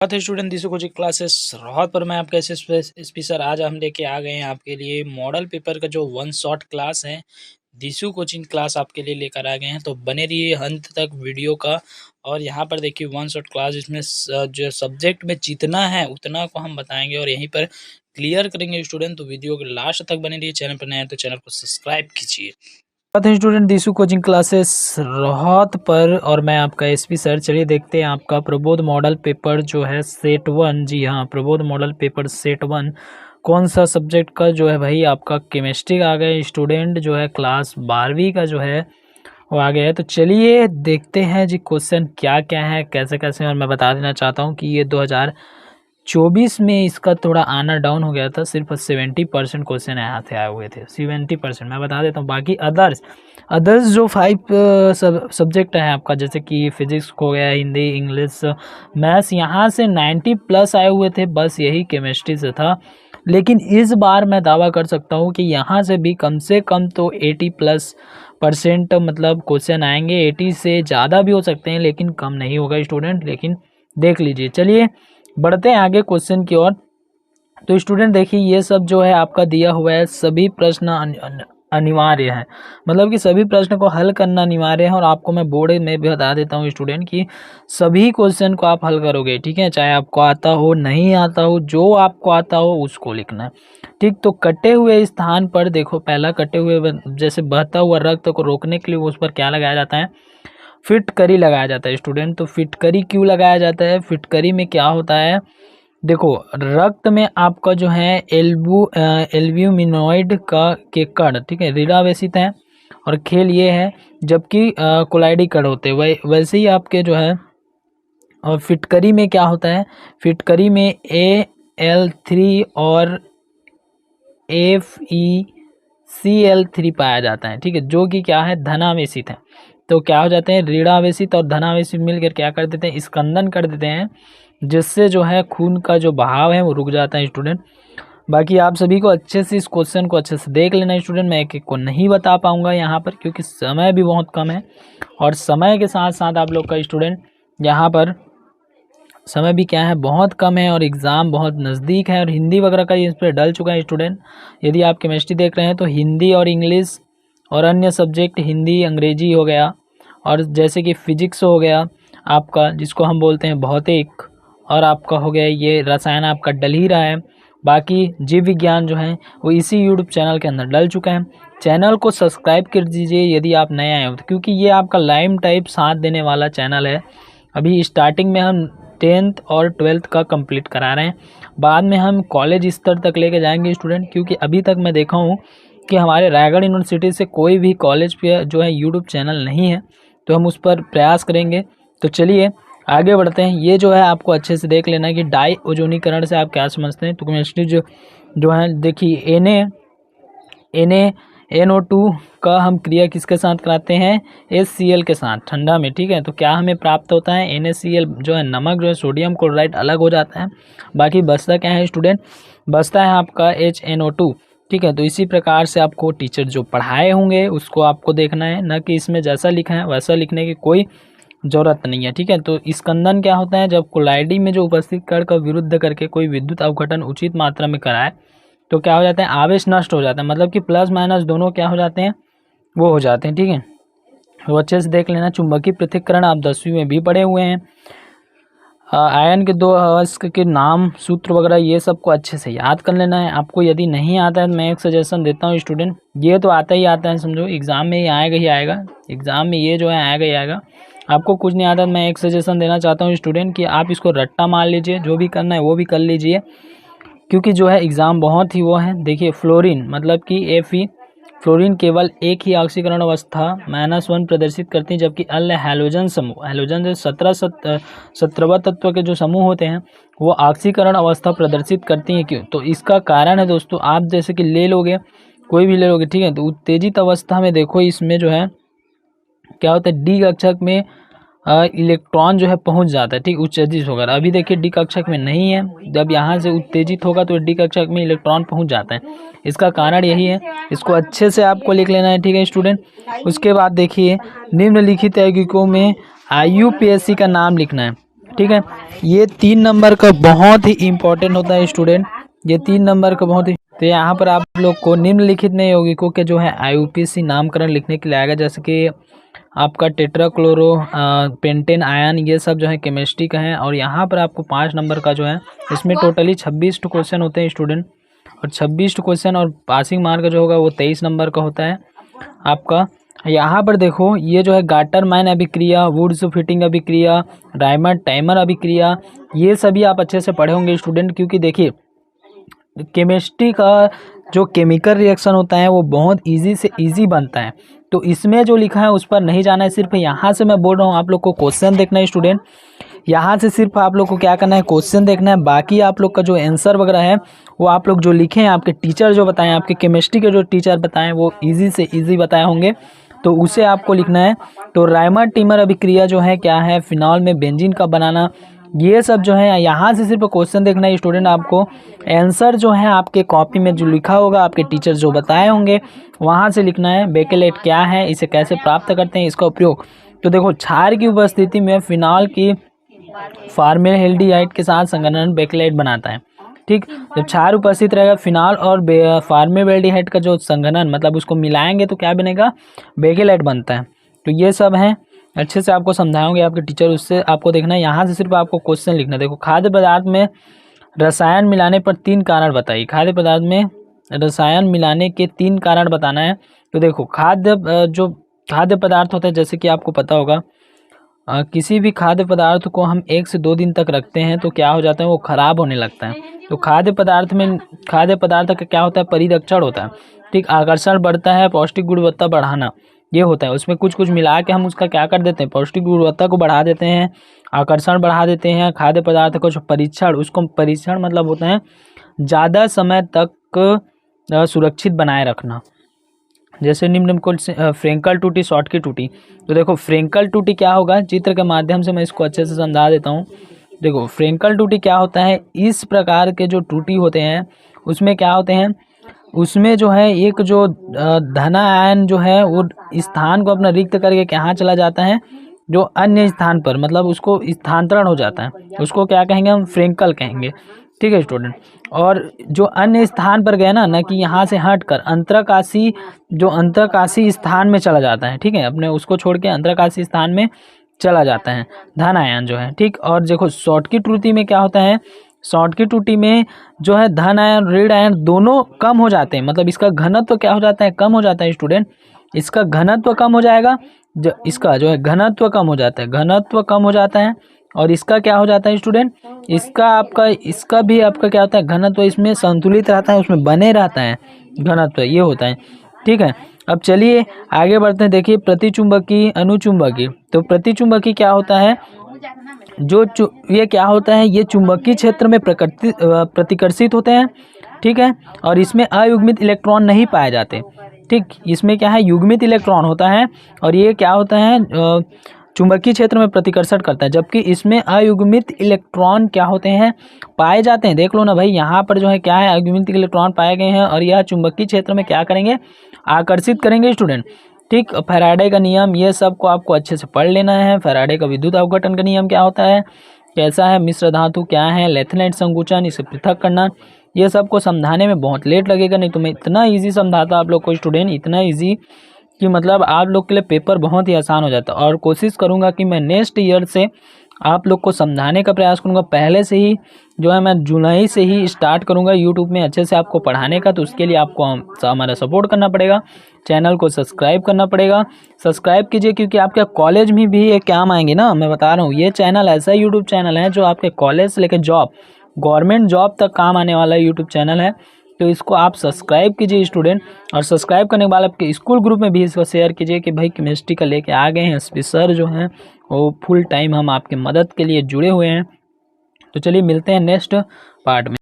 बात है student दिशु coaching classes राहत पर। मैं आपके स्पीकर आज हम लेके आ गए हैं आपके लिए मॉडल पेपर का जो वन शॉट क्लास है। दिशु कोचिंग क्लास आपके लिए लेकर आ गए हैं, तो बने रहिए अंत तक वीडियो का। और यहाँ पर देखिए वन शॉट क्लास, इसमें जो सब्जेक्ट में जितना है उतना को हम बताएंगे और यहीं पर क्लियर करेंगे स्टूडेंट। तो वीडियो के लास्ट तक बने रहिए। चैनल पर नए हैं तो चैनल को सब्सक्राइब कीजिए। स्टूडेंट दिशु कोचिंग क्लासेस राहत पर और मैं आपका एसपी सर। चलिए देखते हैं आपका प्रबोध मॉडल पेपर जो है सेट 1। जी हाँ, प्रबोध मॉडल पेपर सेट 1 कौन सा सब्जेक्ट का जो है भाई, आपका केमिस्ट्री आ गया स्टूडेंट, जो है क्लास 12वीं का जो है वो आ गया है। तो चलिए देखते हैं जी क्वेश्चन क्या क्या है, कैसे कैसे। और मैं बता देना चाहता हूँ कि ये 2024 में इसका थोड़ा आना डाउन हो गया था, सिर्फ 70% क्वेश्चन यहाँ से आए हुए थे। 70% मैं बता देता हूँ। बाकी अदर्स जो 5 सब्जेक्ट है आपका, जैसे कि फिजिक्स हो गया, हिंदी, इंग्लिश, मैथ्स, यहाँ से 90+ आए हुए थे, बस यही केमिस्ट्री से था। लेकिन इस बार मैं दावा कर सकता हूँ कि यहाँ से भी कम से कम तो 80+% मतलब क्वेश्चन आएंगे। 80 से ज़्यादा भी हो सकते हैं लेकिन कम नहीं होगा स्टूडेंट, लेकिन देख लीजिए। चलिए बढ़ते हैं आगे क्वेश्चन की ओर। तो स्टूडेंट देखिए, ये सब जो है आपका दिया हुआ है, सभी प्रश्न अनिवार्य है, मतलब कि सभी प्रश्न को हल करना अनिवार्य है। और आपको मैं बोर्ड में भी बता देता हूँ स्टूडेंट कि सभी क्वेश्चन को आप हल करोगे, ठीक है, चाहे आपको आता हो नहीं आता हो, जो आपको आता हो उसको लिखना है, ठीक। तो कटे हुए स्थान पर देखो, पहला कटे हुए जैसे बहता हुआ रक्त को रोकने के लिए उस पर क्या लगाया जाता है, फिटकरी लगाया जाता है स्टूडेंट। तो फिटकरी क्यों लगाया जाता है, फिटकरी में क्या होता है, देखो रक्त में आपका जो है एल्ब्यूमिनॉइड का के कण, ठीक है, ऋणावेशित है और खेल ये है, जबकि कोलाइडी कण होते हैं। वैसे ही आपके जो है और फिटकरी में क्या होता है, फिटकरी में Al3 और FeCl3 पाया जाता है, ठीक है, जो कि क्या है, धनावेशित है। तो क्या हो जाते हैं, ऋणावेशित और धनावेशित मिलकर क्या कर देते हैं, स्कंदन कर देते हैं, जिससे जो है खून का जो बहाव है वो रुक जाता है स्टूडेंट। बाकी आप सभी को अच्छे से इस क्वेश्चन को अच्छे से देख लेना स्टूडेंट। मैं एक एक को नहीं बता पाऊंगा यहाँ पर क्योंकि समय भी बहुत कम है, और समय के साथ साथ आप लोग का स्टूडेंट यहाँ पर समय भी क्या है, बहुत कम है, और एग्ज़ाम बहुत नज़दीक है, और हिंदी वगैरह का इस पर डल चुका है स्टूडेंट। यदि आप केमिस्ट्री देख रहे हैं तो हिंदी और इंग्लिश और अन्य सब्जेक्ट, हिंदी अंग्रेजी हो गया, और जैसे कि फिजिक्स हो गया आपका, जिसको हम बोलते हैं भौतिक, और आपका हो गया ये रसायन आपका डल ही रहा है। बाकी जीव विज्ञान जो है वो इसी यूट्यूब चैनल के अंदर डल चुका है। चैनल को सब्सक्राइब कर दीजिए यदि आप नए आए हो तो, क्योंकि ये आपका लाइव टाइप साथ देने वाला चैनल है। अभी स्टार्टिंग में हम 10th और 12th का कंप्लीट करा रहे हैं, बाद में हम कॉलेज स्तर तक लेके जाएंगे स्टूडेंट, क्योंकि अभी तक मैं देखा हूँ कि हमारे रायगढ़ यूनिवर्सिटी से कोई भी कॉलेज पे जो है यूट्यूब चैनल नहीं है, तो हम उस पर प्रयास करेंगे। तो चलिए आगे बढ़ते हैं। ये जो है आपको अच्छे से देख लेना है कि डाई ओजोनीकरण से आप क्या समझते हैं। तो केमिस्ट्री जो है देखिए, NaNO2 का हम क्रिया किसके साथ कराते हैं, HCl के साथ, ठंडा में, ठीक है। तो क्या हमें प्राप्त होता है, NaCl जो है नमक, जो है सोडियम क्लोराइड अलग हो जाता है। बाकी बचता क्या है स्टूडेंट, बचता है आपका HNO2, ठीक है। तो इसी प्रकार से आपको टीचर जो पढ़ाए होंगे उसको आपको देखना है, न कि इसमें जैसा लिखा है वैसा लिखने की कोई ज़रूरत नहीं है, ठीक है। तो स्कंदन क्या होता है, जब कोलाइडी में जो उपस्थित कण का विरुद्ध करके कोई विद्युत अवघटन उचित मात्रा में कराए तो क्या हो जाता है, आवेश नष्ट हो जाता है, मतलब कि प्लस माइनस दोनों क्या हो जाते हैं, वो हो जाते हैं, ठीक है। तो अच्छे से देख लेना। चुंबकीय पृथक्करण आप 10वीं में भी पढ़े हुए हैं। आयन के 2 अयस्क के नाम, सूत्र वगैरह ये सब को अच्छे से याद कर लेना है। आपको यदि नहीं आता है तो मैं एक सजेशन देता हूँ स्टूडेंट, ये तो आता ही आता है, समझो एग्ज़ाम में ही आएगा, एग्ज़ाम में ये जो है आएगा ही आएगा। आपको कुछ नहीं आता, मैं एक सजेशन देना चाहता हूँ स्टूडेंट कि आप इसको रट्टा मार लीजिए, जो भी करना है वो भी कर लीजिए, क्योंकि जो है एग्ज़ाम बहुत ही वो है। देखिए फ्लोरीन मतलब कि Fe, फ्लोरीन केवल एक ही ऑक्सीकरण अवस्था -1 प्रदर्शित करती है, जबकि अन्य हैलोजन समूह, हैलोजन जो 17 तत्व के जो समूह होते हैं वो ऑक्सीकरण अवस्था प्रदर्शित करती हैं। क्यों, तो इसका कारण है दोस्तों, आप जैसे कि ले लोगे, कोई भी ले लोगे, ठीक है, तो उत्तेजित अवस्था में देखो इसमें जो है क्या होता है, डी कक्षक में इलेक्ट्रॉन जो है पहुंच जाता है, ठीक, उत्तेजित होकर। अभी देखिए डी कक्षक में नहीं है, जब यहाँ से उत्तेजित होगा तो डी कक्षक में इलेक्ट्रॉन पहुंच जाता है। इसका कारण यही है, इसको अच्छे से आपको लिख लेना है, ठीक है स्टूडेंट। उसके बाद देखिए निम्नलिखित यौगिकों में IUPAC का नाम लिखना है, ठीक है। ये 3 नंबर का बहुत ही इम्पोर्टेंट होता है स्टूडेंट, ये 3 नंबर का बहुत ही। तो यहाँ पर आप लोग को निम्नलिखित में यौगिकों के जो है IUPAC नामकरण लिखने के लिए आएगा, जैसे कि आपका टेट्राक्लोरो पेंटेन आयन, ये सब जो है केमिस्ट्री का है। और यहाँ पर आपको 5 नंबर का जो है, इसमें टोटली 26 क्वेश्चन होते हैं स्टूडेंट, और 26 क्वेश्चन, और पासिंग मार्क जो होगा वो 23 नंबर का होता है आपका। यहाँ पर देखो, ये जो है गाटर माइन अभिक्रिया, वुड्स फिटिंग अभिक्रिया, राइमर टाइमर अभिक्रिया, ये सभी आप अच्छे से पढ़े होंगे स्टूडेंट, क्योंकि देखिए केमिस्ट्री का जो केमिकल रिएक्शन होता है वो बहुत इजी से इजी बनता है। तो इसमें जो लिखा है उस पर नहीं जाना है, सिर्फ यहाँ से मैं बोल रहा हूँ आप लोग को क्वेश्चन देखना है स्टूडेंट। यहाँ से सिर्फ आप लोग को क्या करना है, क्वेश्चन देखना है। बाकी आप लोग का जो आंसर वगैरह है वो आप लोग जो लिखे हैं, आपके टीचर जो बताएं, आपके केमिस्ट्री के जो टीचर बताएं, वो इजी से इजी बताए होंगे, तो उसे आपको लिखना है। तो राइमर टीमर अभिक्रिया जो है क्या है, फिनॉल में बेंजीन का बनाना, ये सब जो है यहाँ से सिर्फ क्वेश्चन देखना है स्टूडेंट। आपको आंसर जो है आपके कॉपी में जो लिखा होगा, आपके टीचर जो बताए होंगे, वहाँ से लिखना है। बेकेलेट क्या है, इसे कैसे प्राप्त करते हैं, इसका उपयोग। तो देखो, क्षार की उपस्थिति में फिनॉल की फॉर्मेल्डिहाइड के साथ संघनन बेकेलेट बनाता है। ठीक, जब क्षार उपस्थित रहेगा, फिनॉल और फॉर्मेल्डिहाइड का जो संघनन, मतलब उसको मिलाएंगे तो क्या बनेगा, बेकेलेट बनता है। तो ये सब है, अच्छे से आपको समझाएंगे आपके टीचर, उससे आपको देखना है। यहाँ से सिर्फ आपको क्वेश्चन लिखना है। देखो, खाद्य पदार्थ में रसायन मिलाने पर 3 कारण बताइए। खाद्य पदार्थ में रसायन मिलाने के 3 कारण बताना है। तो देखो, जो खाद्य पदार्थ होता है, जैसे कि आपको पता होगा, किसी भी खाद्य पदार्थ को हम 1 से 2 दिन तक रखते हैं तो क्या हो जाता है, वो खराब होने लगता है। तो खाद्य पदार्थ का क्या होता है, परिरक्षण होता है। ठीक, आकर्षण बढ़ता है, पौष्टिक गुणवत्ता बढ़ाना, ये होता है। उसमें कुछ कुछ मिला के हम उसका क्या कर देते हैं, पौष्टिक गुणवत्ता को बढ़ा देते हैं, आकर्षण बढ़ा देते हैं। खाद्य पदार्थ को जो परीक्षण, उसको परीक्षण मतलब होता है ज़्यादा समय तक सुरक्षित बनाए रखना। जैसे निम्न को फ्रेंकल टूटी, शॉर्ट की टूटी। तो देखो, फ्रेंकल टूटी क्या होगा, चित्र के माध्यम से मैं इसको अच्छे से समझा देता हूँ। देखो, फ्रेंकल टूटी क्या होता है, इस प्रकार के जो टूटी होते हैं उसमें क्या होते हैं, उसमें जो है एक जो धना आयन जो है वो स्थान को अपना रिक्त करके कहाँ चला जाता है, जो अन्य स्थान पर, मतलब उसको स्थानांतरण हो जाता है, उसको क्या कहेंगे, हम फ्रेंकल कहेंगे। ठीक है स्टूडेंट। और जो अन्य स्थान पर गए ना कि यहाँ से हटकर अंतरकाशी स्थान में चला जाता है। ठीक है, अपने उसको छोड़ के अंतरकाशी स्थान में चला जाता है धन आयन जो है। ठीक, और देखो, शॉर्ट की टूटी में क्या होता है, शॉर्ट की टूटी में जो है धन आयन ऋण आयन दोनों कम हो जाते हैं, मतलब इसका घनत्व क्या हो जाता है, कम हो जाता है स्टूडेंट। इसका घनत्व कम हो जाएगा, इसका जो है घनत्व कम हो जाता है, घनत्व कम हो जाता है। और इसका क्या हो जाता है स्टूडेंट, इसका भी आपका क्या होता है, घनत्व इसमें संतुलित रहता है, उसमें बने रहता है घनत्व, ये होता है। ठीक है, अब चलिए आगे बढ़ते हैं। देखिए, प्रतिचुंबकी, अनुचुंबकी। तो प्रतिचुंबकी क्या होता है, ये क्या होता है, ये चुंबकीय क्षेत्र में प्रतिकर्षित होते हैं। ठीक है, और इसमें अयुग्मित इलेक्ट्रॉन नहीं पाए जाते। ठीक, इसमें क्या है, युग्मित इलेक्ट्रॉन होता है, और ये क्या होता है, चुंबकीय क्षेत्र में प्रतिकर्षण करता है, जबकि इसमें अयुग्मित इलेक्ट्रॉन क्या होते हैं, पाए जाते हैं। देख लो ना भाई, यहाँ पर जो है क्या है, अयुग्मित इलेक्ट्रॉन पाए गए हैं, और यह चुंबकीय क्षेत्र में क्या करेंगे, आकर्षित करेंगे स्टूडेंट। ठीक, फैराडे का नियम, ये सब को आपको अच्छे से पढ़ लेना है। फैराडे का विद्युत अपघटन का नियम क्या होता है, कैसा है, मिश्र धातु क्या है, लेथनेट संकुचन, इसे पृथक करना, ये सब को समझाने में बहुत लेट लगेगा। नहीं तो मैं इतना ईजी समझाता आप लोग को स्टूडेंट, इतना ईजी कि मतलब आप लोग के लिए पेपर बहुत ही आसान हो जाता है। और कोशिश करूंगा कि मैं नेक्स्ट ईयर से आप लोग को समझाने का प्रयास करूंगा। पहले से ही जो है मैं जुलाई से ही स्टार्ट करूंगा यूट्यूब में अच्छे से आपको पढ़ाने का। तो उसके लिए आपको हमारा सपोर्ट करना पड़ेगा, चैनल को सब्सक्राइब करना पड़ेगा। सब्सक्राइब कीजिए, क्योंकि आपके कॉलेज में भी ये काम आएंगे ना, मैं बता रहा हूँ। ये चैनल ऐसा यूट्यूब चैनल है जो आपके कॉलेज से लेकर गवर्नमेंट जॉब तक काम आने वाला यूट्यूब चैनल है। तो इसको आप सब्सक्राइब कीजिए स्टूडेंट, और सब्सक्राइब करने के बाद आपके स्कूल ग्रुप में भी इसको शेयर कीजिए कि भाई केमिस्ट्री का लेके आ गए हैं एसपी सर जो हैं, वो फुल टाइम हम आपके मदद के लिए जुड़े हुए हैं। तो चलिए मिलते हैं नेक्स्ट पार्ट में।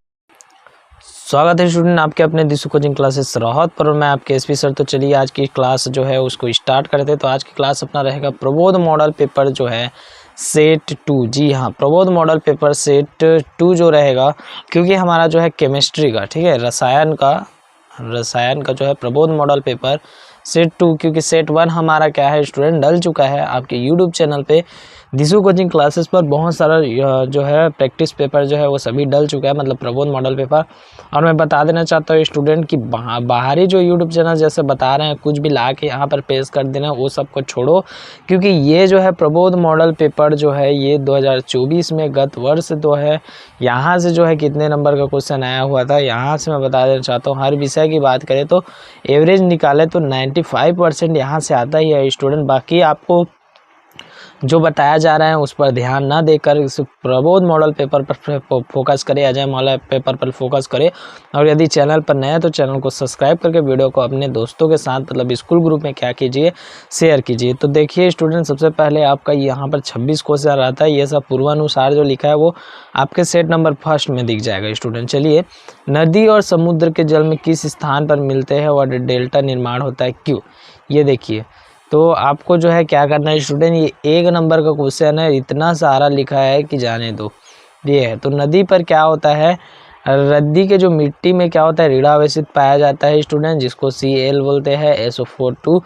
स्वागत है स्टूडेंट आपके अपने दिशु कोचिंग क्लासेस राहत पर, मैं आपके एसपी सर। तो चलिए आज की क्लास जो है उसको स्टार्ट करते हैं। तो आज की क्लास अपना रहेगा प्रबोध मॉडल पेपर जो है सेट 2। जी हाँ, प्रबोध मॉडल पेपर सेट 2 जो रहेगा, क्योंकि हमारा जो है केमिस्ट्री का, ठीक है, रसायन का जो है प्रबोध मॉडल पेपर सेट 2, क्योंकि सेट 1 हमारा क्या है स्टूडेंट डल चुका है आपके यूट्यूब चैनल पे दिशु कोचिंग क्लासेस पर बहुत सारा जो है प्रैक्टिस पेपर जो है वो सभी डल चुका है, मतलब प्रबोध मॉडल पेपर। और मैं बता देना चाहता हूँ स्टूडेंट की बाहरी जो यूट्यूब चैनल जैसे बता रहे हैं कुछ भी ला के यहाँ पर पेश कर देना, वो सब को छोड़ो, क्योंकि ये जो है प्रबोध मॉडल पेपर जो है ये 2024 में गत वर्ष तो है, यहाँ से जो है कितने नंबर का क्वेश्चन आया हुआ था यहाँ से मैं बता देना चाहता हूँ। हर विषय की बात करें तो एवरेज निकाले तो 95% यहाँ से आता ही है स्टूडेंट। बाकी आपको जो बताया जा रहा है उस पर ध्यान ना देकर इस प्रबोध मॉडल पेपर पर फोकस करें, अजय मॉडल पेपर पर फोकस करें। और यदि चैनल पर नए हैं तो चैनल को सब्सक्राइब करके वीडियो को अपने दोस्तों के साथ मतलब स्कूल ग्रुप में क्या कीजिए, शेयर कीजिए। तो देखिए स्टूडेंट, सबसे पहले आपका यहाँ पर 26 क्वेश्चन आता है, ये सब पूर्वानुसार जो लिखा है वो आपके सेट नंबर फर्स्ट में दिख जाएगा स्टूडेंट। चलिए, नदी और समुद्र के जल में किस स्थान पर मिलते हैं और डेल्टा निर्माण होता है, क्यों? ये देखिए, तो आपको जो है क्या करना है स्टूडेंट, ये 1 नंबर का क्वेश्चन है, इतना सारा लिखा है कि जाने दो। ये है, तो नदी पर क्या होता है, रद्दी के जो मिट्टी में क्या होता है, ऋणावेशित पाया जाता है स्टूडेंट, जिसको Cl बोलते हैं, SO4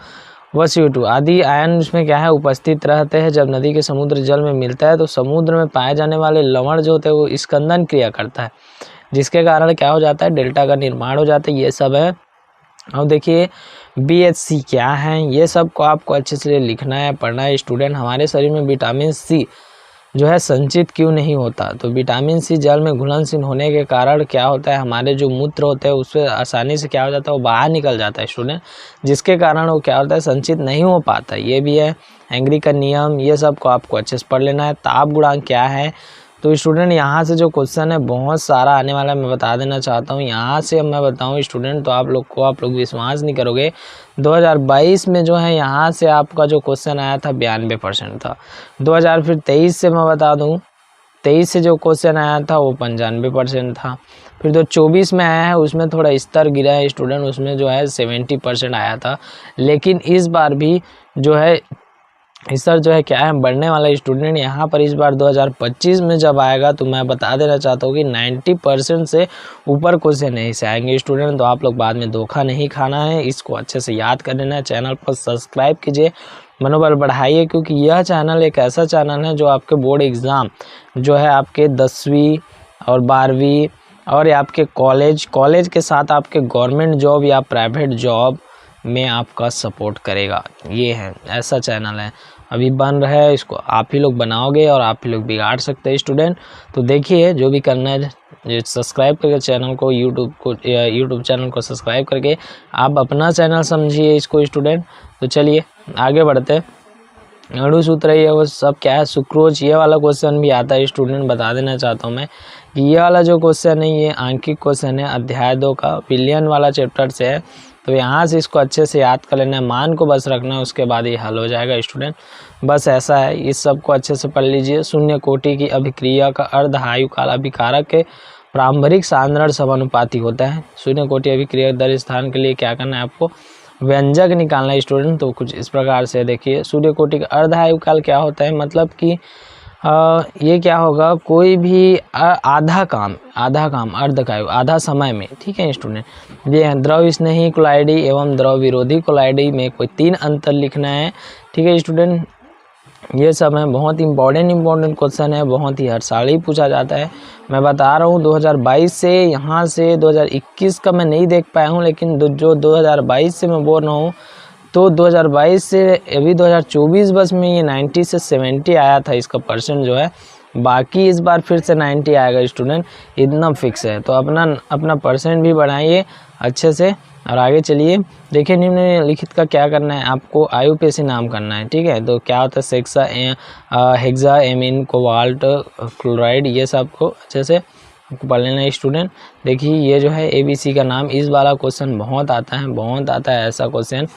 व CO2 आदि आयन उसमें क्या है उपस्थित रहते हैं। जब नदी के समुद्र जल में मिलता है तो समुद्र में पाए जाने वाले लवण जो होते हैं वो स्कंदन क्रिया करता है, जिसके कारण क्या हो जाता है, डेल्टा का निर्माण हो जाता है। ये सब है। अब देखिए BHC क्या है, ये सब को आपको अच्छे से लिखना है, पढ़ना है स्टूडेंट। हमारे शरीर में विटामिन C जो है संचित क्यों नहीं होता, तो विटामिन C जल में घुलनशील होने के कारण क्या होता है, हमारे जो मूत्र होते हैं उससे आसानी से क्या हो जाता है, वो बाहर निकल जाता है स्टूडेंट, जिसके कारण वो क्या होता है, संचित नहीं हो पाता। ये भी है। हेनरी का नियम, ये सब को आपको अच्छे से पढ़ लेना है। ताप गुणांक क्या है, तो स्टूडेंट यहाँ से जो क्वेश्चन है बहुत सारा आने वाला है, मैं बता देना चाहता हूँ। यहाँ से मैं बताऊँ स्टूडेंट तो आप लोग विश्वास नहीं करोगे, 2022 में जो है यहाँ से आपका जो क्वेश्चन आया था 92% था। 2023 से मैं बता दूँ, 23 से जो क्वेश्चन आया था वो 95% था। फिर 2024 में आया है उसमें थोड़ा स्तर गिरा है स्टूडेंट, उसमें जो है 70% आया था। लेकिन इस बार भी जो है इस सर जो है क्या है बढ़ने वाला स्टूडेंट। यहाँ पर इस बार 2025 में जब आएगा तो मैं बता देना चाहता हूँ कि 90% से ऊपर क्वेश्चन नहीं से आएंगे स्टूडेंट। तो आप लोग बाद में धोखा नहीं खाना है, इसको अच्छे से याद कर लेना है। चैनल पर सब्सक्राइब कीजिए, मनोबल बढ़ाइए, क्योंकि यह चैनल एक ऐसा चैनल है जो आपके बोर्ड एग्ज़ाम जो है आपके 10वीं और 12वीं और आपके कॉलेज के साथ आपके गवर्नमेंट जॉब या प्राइवेट जॉब में आपका सपोर्ट करेगा। ये है, ऐसा चैनल है, अभी बन रहा है, इसको आप ही लोग बनाओगे और आप ही लोग बिगाड़ सकते हैं स्टूडेंट। तो देखिए जो भी करना है सब्सक्राइब करके चैनल को, यूट्यूब चैनल को सब्सक्राइब करके आप अपना चैनल समझिए इसको स्टूडेंट। तो चलिए आगे बढ़ते हैं। अणु सूत्र ये वो सब क्या है, सुक्रोज, ये वाला क्वेश्चन भी आता है स्टूडेंट। बता देना चाहता हूँ मैं कि ये वाला जो क्वेश्चन है ये आंकिक क्वेश्चन है, अध्याय 2 का विलियन वाला चैप्टर से है। तो यहाँ से इसको अच्छे से याद कर लेना है, मान को बस रखना है, उसके बाद ये हल हो जाएगा स्टूडेंट। बस ऐसा है, इस सब को अच्छे से पढ़ लीजिए। शून्य कोटि की अभिक्रिया का अर्ध आयुकाल अभिकारक के प्रारंभिक साधारण समानुपाती होता है। शून्य कोटि अभिक्रिया दर स्थान के लिए क्या करना है, आपको व्यंजक निकालना है स्टूडेंट। तो कुछ इस प्रकार से देखिए, सूर्य कोटि का अर्ध आयुकाल क्या होता है, मतलब कि ये क्या होगा, कोई भी आधा काम अर्ध का आधा समय में, ठीक है स्टूडेंट। ये द्रव स्नेही कोलाइडी एवं द्रव विरोधी कोलाइडी में कोई 3 अंतर लिखना है, ठीक है स्टूडेंट। ये सब है, बहुत इम्पोर्टेंट क्वेश्चन है, बहुत ही हर साल ही पूछा जाता है। मैं बता रहा हूँ 2022 से, यहाँ से 2021 का मैं नहीं देख पाया हूँ, लेकिन जो 2022 से मैं बोल रहा हूँ, तो 2022 से अभी 2024 बस में ये 90 से 70 आया था इसका परसेंट जो है, बाकी इस बार फिर से 90 आएगा स्टूडेंट, इतना फिक्स है। तो अपना परसेंट भी बढ़ाइए अच्छे से और आगे चलिए। देखिए निम्नलिखित का क्या करना है, आपको IUPAC नाम करना है, ठीक है। तो क्या होता है, हेक्सा एमीन कोबाल्ट क्लोराइड, ये सब को अच्छे से आपको पढ़ लेना है स्टूडेंट। देखिए ये जो है ABC का नाम, इस वाला क्वेश्चन बहुत आता है ऐसा क्वेश्चन,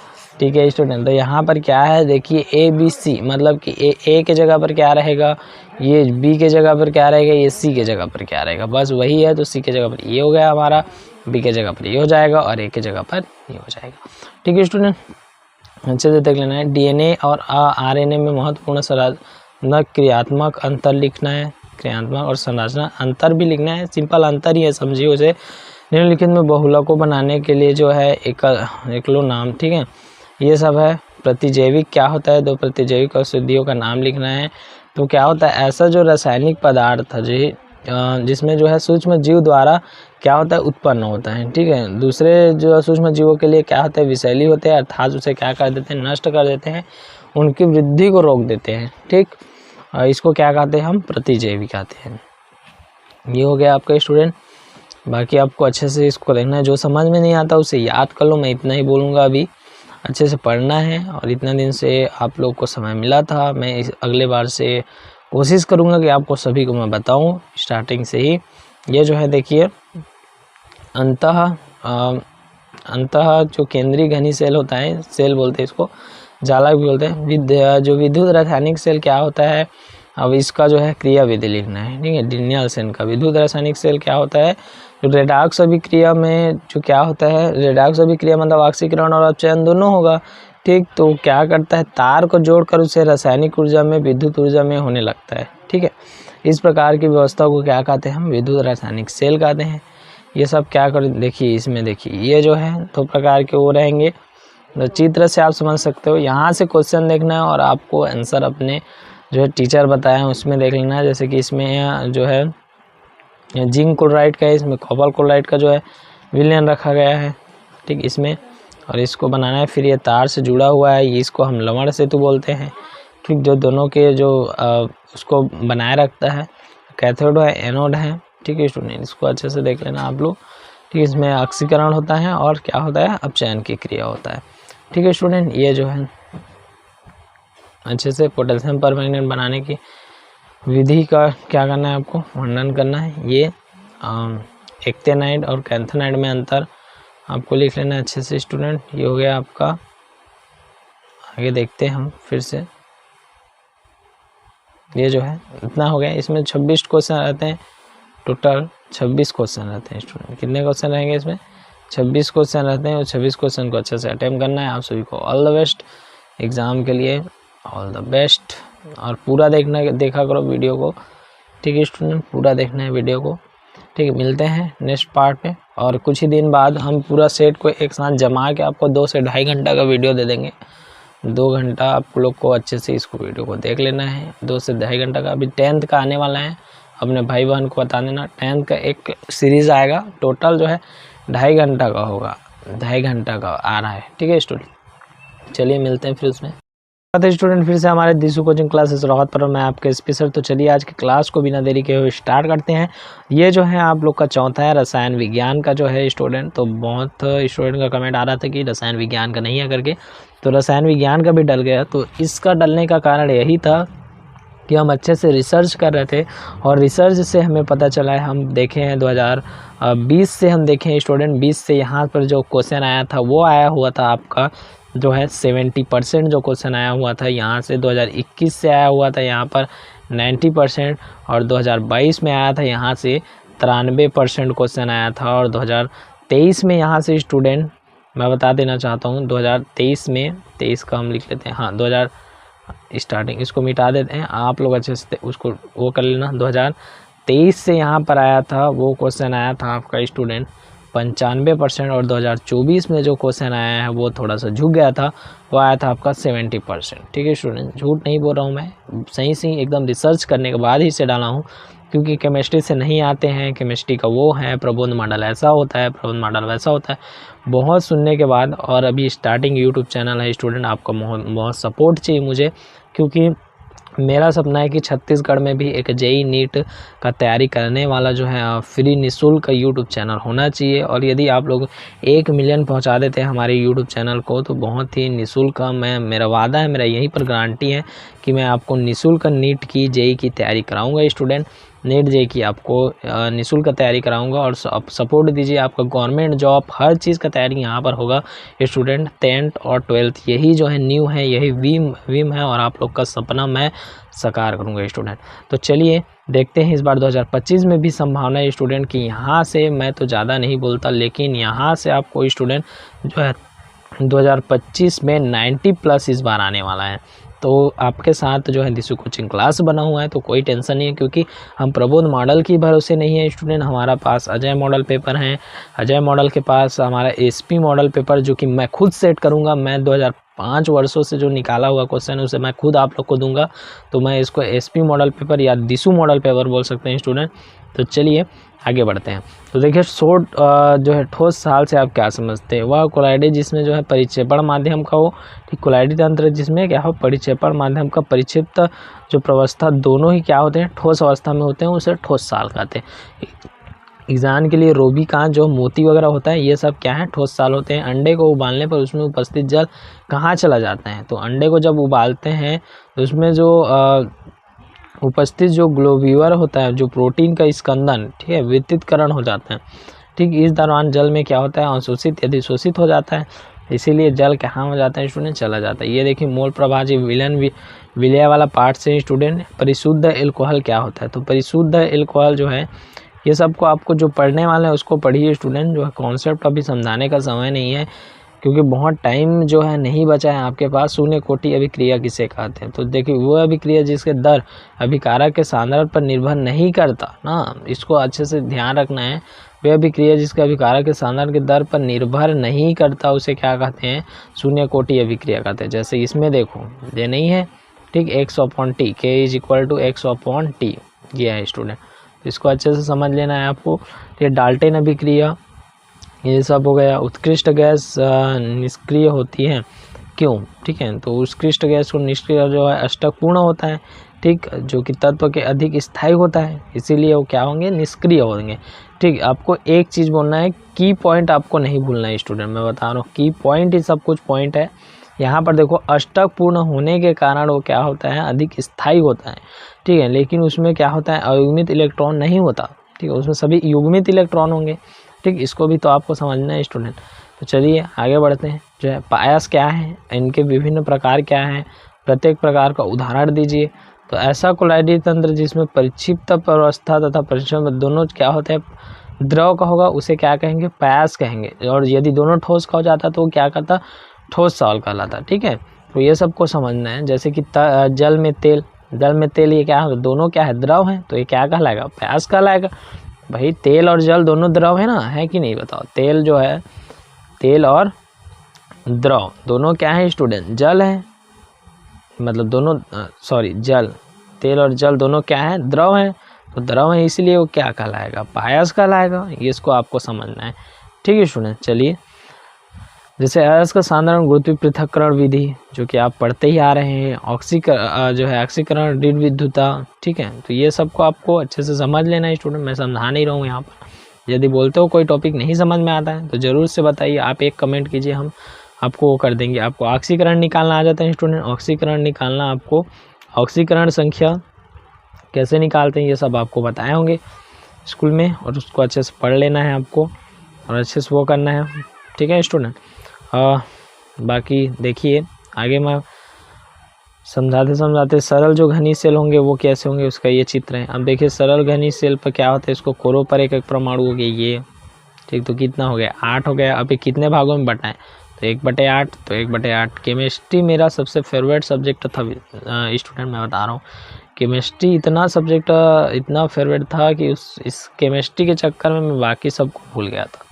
ठीक है स्टूडेंट। तो यहाँ पर क्या है, देखिए ABC मतलब कि A के जगह पर क्या रहेगा, ये B के जगह पर क्या रहेगा, ये C के जगह पर क्या रहेगा, बस वही है। तो C के जगह पर ये हो गया हमारा, B के जगह पर ये हो जाएगा और A के जगह पर ये हो जाएगा, ठीक है स्टूडेंट। अच्छे से देख लेना है। DNA और RNA में महत्वपूर्ण संरचना क्रियात्मक अंतर लिखना है, क्रियात्मक और संरचना अंतर भी लिखना है, सिंपल अंतर ही है, समझिए उसे। निम्नलिखित में बहुलक को बनाने के लिए जो है एकलो नाम, ठीक है, ये सब है। प्रतिजैविक क्या होता है, 2 प्रतिजैविक औषधियों का नाम लिखना है। तो क्या होता है, ऐसा जो रासायनिक पदार्थ जी जिसमें जो है सूक्ष्म जीव द्वारा क्या होता है, उत्पन्न होता है। ठीक है, दूसरे जो सूक्ष्म जीवों के लिए क्या होता है, विषैली होते हैं, अर्थात उसे क्या कर देते हैं, नष्ट कर देते हैं, उनकी वृद्धि को रोक देते हैं। ठीक, इसको क्या कहते हैं हम, प्रतिजैवी कहते हैं। ये हो गया आपका स्टूडेंट। बाकी आपको अच्छे से इसको देखना है, जो समझ में नहीं आता उसे याद कर लो, मैं इतना ही बोलूँगा। अभी अच्छे से पढ़ना है, और इतना दिन से आप लोग को समय मिला था, मैं अगले बार से कोशिश करूँगा कि आपको सभी को मैं बताऊँ स्टार्टिंग से ही। ये जो है देखिए, अंतः जो केंद्रीय घनी सेल होता है, सेल बोलते हैं इसको, जालक भी बोलते हैं। जो विद्युत रासायनिक सेल क्या होता है, अब इसका जो है क्रिया विधि लिखना है। ठीक है, डिनियल्सन का विद्युत रासायनिक सेल क्या होता है, जो रेडॉक्स अभिक्रिया में जो क्या होता है, रेडॉक्स अभिक्रिया मतलब ऑक्सीकरण और अपचयन दोनों होगा। ठीक, तो क्या करता है, तार को जोड़कर उसे रासायनिक ऊर्जा में विद्युत ऊर्जा में होने लगता है। ठीक है, इस प्रकार की व्यवस्था को क्या कहते हैं हम, विद्युत रासायनिक सेल कहते हैं। ये सब क्या कर, देखिए इसमें देखिए, ये जो है दो प्रकार के वो रहेंगे, तो चित्र से आप समझ सकते हो। यहाँ से क्वेश्चन देखना है और आपको आंसर अपने जो है टीचर बताए हैं उसमें देख लेना है। जैसे कि इसमें जो है जिंक क्लोराइड का है, इसमें कॉपर क्लोराइड का जो है विलयन रखा गया है। ठीक, इसमें, और इसको बनाना है, फिर ये तार से जुड़ा हुआ है, इसको हम लवण सेतु बोलते हैं। ठीक, जो दोनों के जो उसको बनाए रखता है, कैथोड है, एनोड है। ठीक है स्टूडेंट, इसको अच्छे से देख लेना आप लोग। ठीक, इसमें ऑक्सीकरण होता है और क्या होता है, अपचयन की क्रिया होता है। ठीक है स्टूडेंट, ये जो है अच्छे से पोटेशियम परमैंगनेट बनाने की विधि का क्या करना है, आपको वर्णन करना है। ये एक्टेनाइड और कैंथेनाइड में अंतर आपको लिख लेना है अच्छे से स्टूडेंट। ये हो गया आपका, आगे देखते हैं हम फिर से। ये जो है इतना हो गया, इसमें 26 क्वेश्चन रहते हैं, टोटल 26 क्वेश्चन रहते हैं स्टूडेंट। कितने क्वेश्चन रहेंगे इसमें, 26 क्वेश्चन रहते हैं, और 26 क्वेश्चन को अच्छे से अटेम्प्ट करना है। आप सभी को ऑल द बेस्ट एग्ज़ाम के लिए, ऑल द बेस्ट। और पूरा देखा करो वीडियो को। ठीक है स्टूडेंट, पूरा देखना है वीडियो को। ठीक है, मिलते हैं नेक्स्ट पार्ट में, और कुछ ही दिन बाद हम पूरा सेट को एक साथ जमा के आपको 2 से ढाई घंटा का वीडियो दे देंगे। 2 घंटा आप लोग को अच्छे से इसको वीडियो को देख लेना है, 2 से ढाई घंटा का। अभी 10th का आने वाला है, अपने भाई बहन को बता देना। 10th का एक सीरीज़ आएगा, टोटल जो है 2.5 घंटा का होगा, 2.5 घंटा का आ रहा है। ठीक है स्टूडेंट, चलिए मिलते हैं फिर उसमें। स्टूडेंट फिर से हमारे दिशु कोचिंग क्लासेस रोहत पर, मैं आपके स्पीकर। तो चलिए आज की क्लास को बिना देरी के हुए स्टार्ट करते हैं। ये जो है आप लोग का चौथा है रसायन विज्ञान का जो है स्टूडेंट। तो बहुत स्टूडेंट का कमेंट आ रहा था कि रसायन विज्ञान का नहीं है करके, तो रसायन विज्ञान का भी डल गया। तो इसका डलने का कारण यही था कि हम अच्छे से रिसर्च कर रहे थे, और रिसर्च से हमें पता चला है, हम देखे हैं 2020 से हम देखे हैं स्टूडेंट, 20 से यहाँ पर जो क्वेश्चन आया था वो आया हुआ था आपका जो है 70% जो क्वेश्चन आया हुआ था यहाँ से। 2021 से आया हुआ था यहाँ पर 90%, और 2022 में आया था यहाँ से 93% क्वेश्चन आया था। और 2023 में यहाँ से स्टूडेंट मैं बता देना चाहता हूँ, 2023 में, 23 का हम लिख लेते हैं, हाँ 2000 स्टार्टिंग, इसको मिटा देते हैं, आप लोग अच्छे से उसको वो कर लेना। 2023 से यहाँ पर आया था वो क्वेश्चन आया था आपका स्टूडेंट 95%, और 2024 में जो क्वेश्चन आया है वो थोड़ा सा झुक गया था, वो आया था आपका 70%। ठीक है स्टूडेंट, झूठ नहीं बोल रहा हूँ मैं, सही से एकदम रिसर्च करने के बाद ही से डाला हूँ, क्योंकि केमिस्ट्री से नहीं आते हैं। केमिस्ट्री का वो है प्रबोध मॉडल ऐसा होता है, प्रबोध मॉडल वैसा होता है, बहुत सुनने के बाद। और अभी स्टार्टिंग यूट्यूब चैनल है स्टूडेंट, आपका बहुत सपोर्ट चाहिए मुझे, क्योंकि मेरा सपना है कि छत्तीसगढ़ में भी एक जेई नीट का तैयारी करने वाला जो है फ्री निःशुल्क यूट्यूब चैनल होना चाहिए। और यदि आप लोग 1 मिलियन पहुंचा देते हैं हमारे यूट्यूब चैनल को, तो बहुत ही निःशुल्क मेरा वादा है, मेरा यहीं पर गारंटी है कि मैं आपको निःशुल्क नीट की जेई की तैयारी कराऊंगा स्टूडेंट। नेट जे की आपको निःशुल्क तैयारी कराऊंगा, और सपोर्ट दीजिए। आपका गवर्नमेंट जॉब हर चीज़ का तैयारी यहाँ पर होगा स्टूडेंट। 10th और 12th यही जो है न्यू है, यही विम है, और आप लोग का सपना मैं साकार करूँगा स्टूडेंट। तो चलिए देखते हैं इस बार 2025 में भी संभावना है स्टूडेंट की। यहाँ से मैं तो ज़्यादा नहीं बोलता, लेकिन यहाँ से आपको स्टूडेंट जो है 2025 में 90+ इस बार आने वाला है। तो आपके साथ जो है दिशु कोचिंग क्लास बना हुआ है, तो कोई टेंशन नहीं है, क्योंकि हम प्रबोध मॉडल की भरोसे नहीं है स्टूडेंट। हमारा पास अजय मॉडल पेपर हैं, अजय मॉडल के पास हमारा एसपी मॉडल पेपर जो कि मैं खुद सेट करूंगा। मैं 5 वर्षों से जो निकाला हुआ क्वेश्चन है उसे मैं खुद आप लोग को दूंगा। तो मैं इसको एसपी मॉडल पेपर या दिसु मॉडल पेपर बोल सकते हैं स्टूडेंट। तो चलिए आगे बढ़ते हैं। तो देखिए शॉर्ट जो है ठोस साल से आप क्या समझते हैं? वह कोलाइडी जिसमें जो है परिक्षेपण माध्यम का हो, ठीक, कोलाइडी तंत्र जिसमें क्या हो, परिक्षेपण माध्यम का परिक्षिप्त जो प्रवस्था दोनों ही क्या होते हैं, ठोस अवस्था में होते हैं, उसे ठोस साल कहते हैं। एग्जाम के लिए रोबी कांच जो मोती वगैरह होता है ये सब क्या है, ठोस साल होते हैं। अंडे को उबालने पर उसमें उपस्थित जल कहाँ चला जाता है? तो अंडे को जब उबालते हैं तो उसमें जो उपस्थित जो ग्लोब्यूलर होता है, जो प्रोटीन का स्कंदन, ठीक है, विद्युतीकरण हो जाता है। ठीक, इस दौरान जल में क्या होता है, अवशोषित यदि शोषित हो जाता है, इसीलिए जल कहाँ हो जाता है स्टूडेंट, चला जाता है। ये देखिए मोल प्रभाव जी विलय वाला पार्ट से स्टूडेंट। परिशुद्ध एल्कोहल क्या होता है? तो परिशुद्ध एल्कोहल जो है ये सबको आपको जो पढ़ने वाले हैं उसको पढ़िए स्टूडेंट, जो है कॉन्सेप्ट अभी समझाने का समय नहीं है क्योंकि बहुत टाइम जो है नहीं बचा है आपके पास। शून्य कोटि अभिक्रिया किसे कहते हैं? तो देखिए वो अभिक्रिया जिसके दर अभिकारक के सांद्रण पर निर्भर नहीं करता ना, इसको अच्छे से ध्यान रखना है। वह अभिक्रिया जिसके अभिकारक के सांद्रण के दर पर निर्भर नहीं करता उसे क्या कहते हैं, शून्य कोटि अभिक्रिया कहते हैं। जैसे इसमें देखो ये नहीं है, ठीक, x/t k = x/t ये है स्टूडेंट, इसको अच्छे से समझ लेना है आपको। ये डाल्टन अभिक्रिया ये सब हो गया। उत्कृष्ट गैस निष्क्रिय होती है, क्यों? ठीक है, तो उत्कृष्ट गैस को निष्क्रिय जो है अष्टक पूर्ण होता है, ठीक, जो कि तत्व के अधिक स्थायी होता है, इसीलिए वो क्या होंगे, निष्क्रिय होंगे। ठीक, आपको एक चीज़ बोलना है, की पॉइंट आपको नहीं भूलना है स्टूडेंट, मैं बता रहा हूँ की पॉइंट ही सब कुछ पॉइंट है। यहाँ पर देखो अष्टक पूर्ण होने के कारण वो क्या होता है, अधिक स्थायी होता है, ठीक है, लेकिन उसमें क्या होता है, अयुग्मित इलेक्ट्रॉन नहीं होता, ठीक है, उसमें सभी युग्मित इलेक्ट्रॉन होंगे। ठीक, इसको भी तो आपको समझना है स्टूडेंट। तो चलिए आगे बढ़ते हैं। जो है पायस क्या है, इनके विभिन्न प्रकार क्या हैं, प्रत्येक प्रकार का उदाहरण दीजिए। तो ऐसा कोलाइडी तंत्र जिसमें परिक्षिप्त अवस्था तथा परिश्रम दोनों क्या होते हैं, द्रव का होगा उसे क्या कहेंगे, पायस कहेंगे। और यदि दोनों ठोस का हो जाता तो वो क्या कहता, ठोस साल कहलाता। ठीक है, तो ये सबको समझना है। जैसे कि जल में तेल ये क्या है, दोनों क्या है, द्रव है, तो ये क्या कहलाएगा, पायस कहलाएगा। भाई तेल और जल दोनों द्रव है ना, है कि नहीं बताओ? तेल जो है, तेल और द्रव दोनों क्या है स्टूडेंट, जल है, मतलब दोनों जल, तेल और जल दोनों क्या है, द्रव है। तो द्रव है इसलिए वो क्या कहलाएगा, पायस कहलाएगा। ये इसको आपको समझना है। ठीक है स्टूडेंट, चलिए जैसे अयस्क साधारण गुरुत्वीय पृथक्करण विधि जो कि आप पढ़ते ही आ रहे हैं, जो है ऑक्सीकरण ऋण विद्युता। ठीक है, तो ये सबको आपको अच्छे से समझ लेना है स्टूडेंट, मैं समझा नहीं रहा हूँ यहाँ पर। यदि बोलते हो कोई टॉपिक नहीं समझ में आता है तो ज़रूर से बताइए, आप एक कमेंट कीजिए, हम आपको वो कर देंगे। आपको ऑक्सीकरण निकालना आ जाता है स्टूडेंट, ऑक्सीकरण निकालना, आपको ऑक्सीकरण संख्या कैसे निकालते हैं ये सब आपको बताए होंगे स्कूल में, और उसको अच्छे से पढ़ लेना है आपको और अच्छे से वो करना है। ठीक है स्टूडेंट, बाकी देखिए आगे मैं समझाते सरल जो घनी सेल होंगे वो कैसे होंगे उसका ये चित्र है। अब देखिए सरल घनी सेल पर क्या होता है, इसको कोरो पर एक परमाणु हो गया ये। ठीक, तो कितना हो गया, 8 हो गया। अब ये कितने भागों में बटा है, तो 1/8, तो 1/8। केमिस्ट्री मेरा सबसे फेवरेट सब्जेक्ट था स्टूडेंट, मैं बता रहा हूँ। केमिस्ट्री इतना सब्जेक्ट इतना फेवरेट था कि इस केमिस्ट्री के चक्कर में मैं बाकी सबको भूल गया था,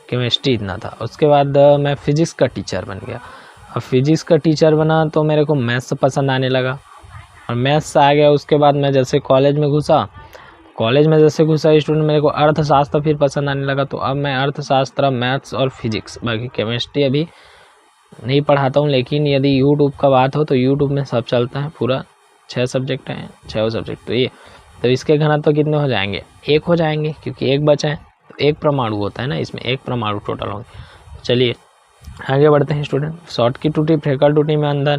केमिस्ट्री इतना था। उसके बाद मैं फिजिक्स का टीचर बन गया। अब फिजिक्स का टीचर बना तो मेरे को मैथ्स पसंद आने लगा, और मैथ्स आ गया। उसके बाद मैं जैसे कॉलेज में घुसा स्टूडेंट, मेरे को अर्थशास्त्र फिर पसंद आने लगा। तो अब मैं अर्थशास्त्र, मैथ्स और फिजिक्स, बाकी केमिस्ट्री अभी नहीं पढ़ाता हूँ। लेकिन यदि यूट्यूब का बात हो तो यूट्यूब में सब चलता है, पूरा 6 सब्जेक्ट हैं, 6 सब्जेक्ट। तो इसके घनत्व कितने हो जाएंगे, 1 हो जाएंगे, क्योंकि 1 बचा है। तो 1 परमाणु होता है ना, इसमें 1 परमाणु टोटल होंगे। चलिए आगे बढ़ते हैं स्टूडेंट। शॉर्ट की टूटी, फ्रेकल टूटी में अंदर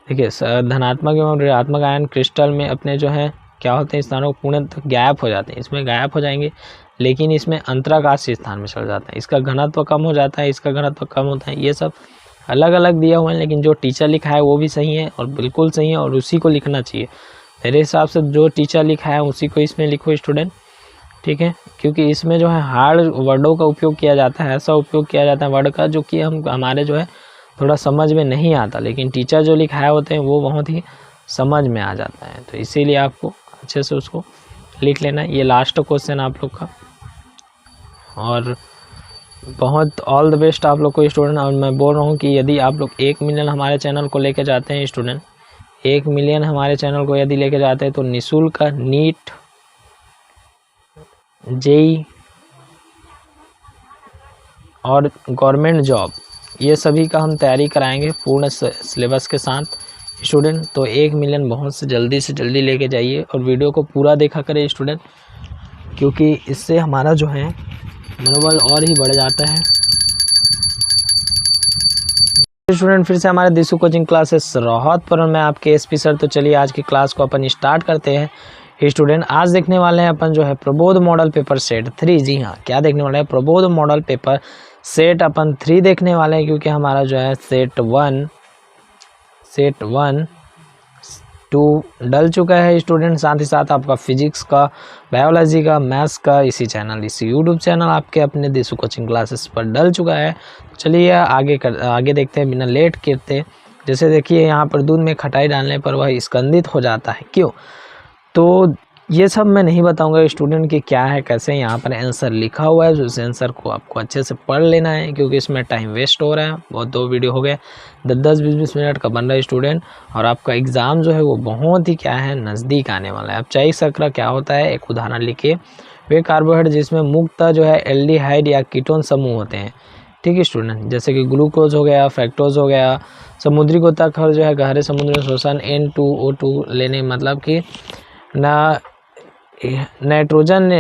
देखिए धनात्मक एवं ऋणात्मक आयन क्रिस्टल में अपने जो है क्या होते हैं, स्थानों पूर्णतः गायब हो जाते हैं। इसमें गायब हो जाएंगे, लेकिन इसमें अंतराकाशीय स्थान में चल जाता है। इसका घनत्व कम हो जाता है, इसका घनत्व कम होता है। ये सब अलग अलग दिया हुआ है, लेकिन जो टीचर लिखा है वो भी सही है और बिल्कुल सही है, और उसी को लिखना चाहिए मेरे हिसाब से। जो टीचर लिखा है उसी को इसमें लिखो स्टूडेंट, ठीक है, क्योंकि इसमें जो है हार्ड वर्डों का उपयोग किया जाता है, ऐसा उपयोग किया जाता है वर्ड का जो कि हमारे जो है थोड़ा समझ में नहीं आता, लेकिन टीचर जो लिखाए होते हैं वो बहुत ही समझ में आ जाता है। तो इसीलिए आपको अच्छे से उसको लिख लेना है। ये लास्ट क्वेश्चन आप लोग का, और बहुत ऑल द बेस्ट आप लोग को स्टूडेंट। और मैं बोल रहा हूँ कि यदि आप लोग 1 मिलियन हमारे चैनल को लेके जाते हैं स्टूडेंट, 1 मिलियन हमारे चैनल को यदि लेके जाते हैं तो निःशुल्क नीट, जेई और गवर्नमेंट जॉब ये सभी का हम तैयारी कराएंगे पूर्ण सिलेबस के साथ स्टूडेंट। तो 1 मिलियन बहुत से जल्दी लेके जाइए और वीडियो को पूरा देखा करें स्टूडेंट, क्योंकि इससे हमारा जो है मनोबल और ही बढ़ जाता है। स्टूडेंट फिर से हमारे दिशु कोचिंग क्लासेस रोहतपुर में आपके एसपी सर। तो चलिए आज की क्लास को अपन स्टार्ट करते हैं स्टूडेंट। आज देखने वाले हैं अपन जो है प्रबोध मॉडल पेपर सेट 3। जी हाँ, क्या देखने वाले हैं? प्रबोध मॉडल पेपर सेट अपन 3 देखने वाले हैं, क्योंकि हमारा जो है सेट 1 2 डल चुका है स्टूडेंट। साथ ही साथ आपका फिजिक्स का, बायोलॉजी का, मैथ्स का इसी यूट्यूब चैनल आपके अपने दिशु कोचिंग क्लासेस पर डल चुका है। चलिए आगे देखते हैं बिना लेट करते। जैसे देखिए यहाँ पर दूध में खटाई डालने पर वह स्कंदित हो जाता है, क्यों? तो ये सब मैं नहीं बताऊंगा स्टूडेंट कि क्या है कैसे। यहाँ पर आंसर लिखा हुआ है, उस आंसर को आपको अच्छे से पढ़ लेना है, क्योंकि इसमें टाइम वेस्ट हो रहा है बहुत। 2 वीडियो हो गए, 10-20 मिनट का बन रहा है स्टूडेंट। और आपका एग्ज़ाम जो है वो बहुत ही क्या है नज़दीक आने वाला है। अब चाय शर्करा क्या होता है, एक उदाहरण लिखिए। वे कार्बोहाइड्रेट जिसमें मुख्यतः जो है एल्डिहाइड या कीटोन समूह होते हैं, ठीक है स्टूडेंट। जैसे कि ग्लूकोज हो गया, फ्रैक्टोज हो गया। समुद्री गोताखोर जो है गहरे समुद्र में शोषण N2O2 लेने, मतलब कि नाइट्रोजन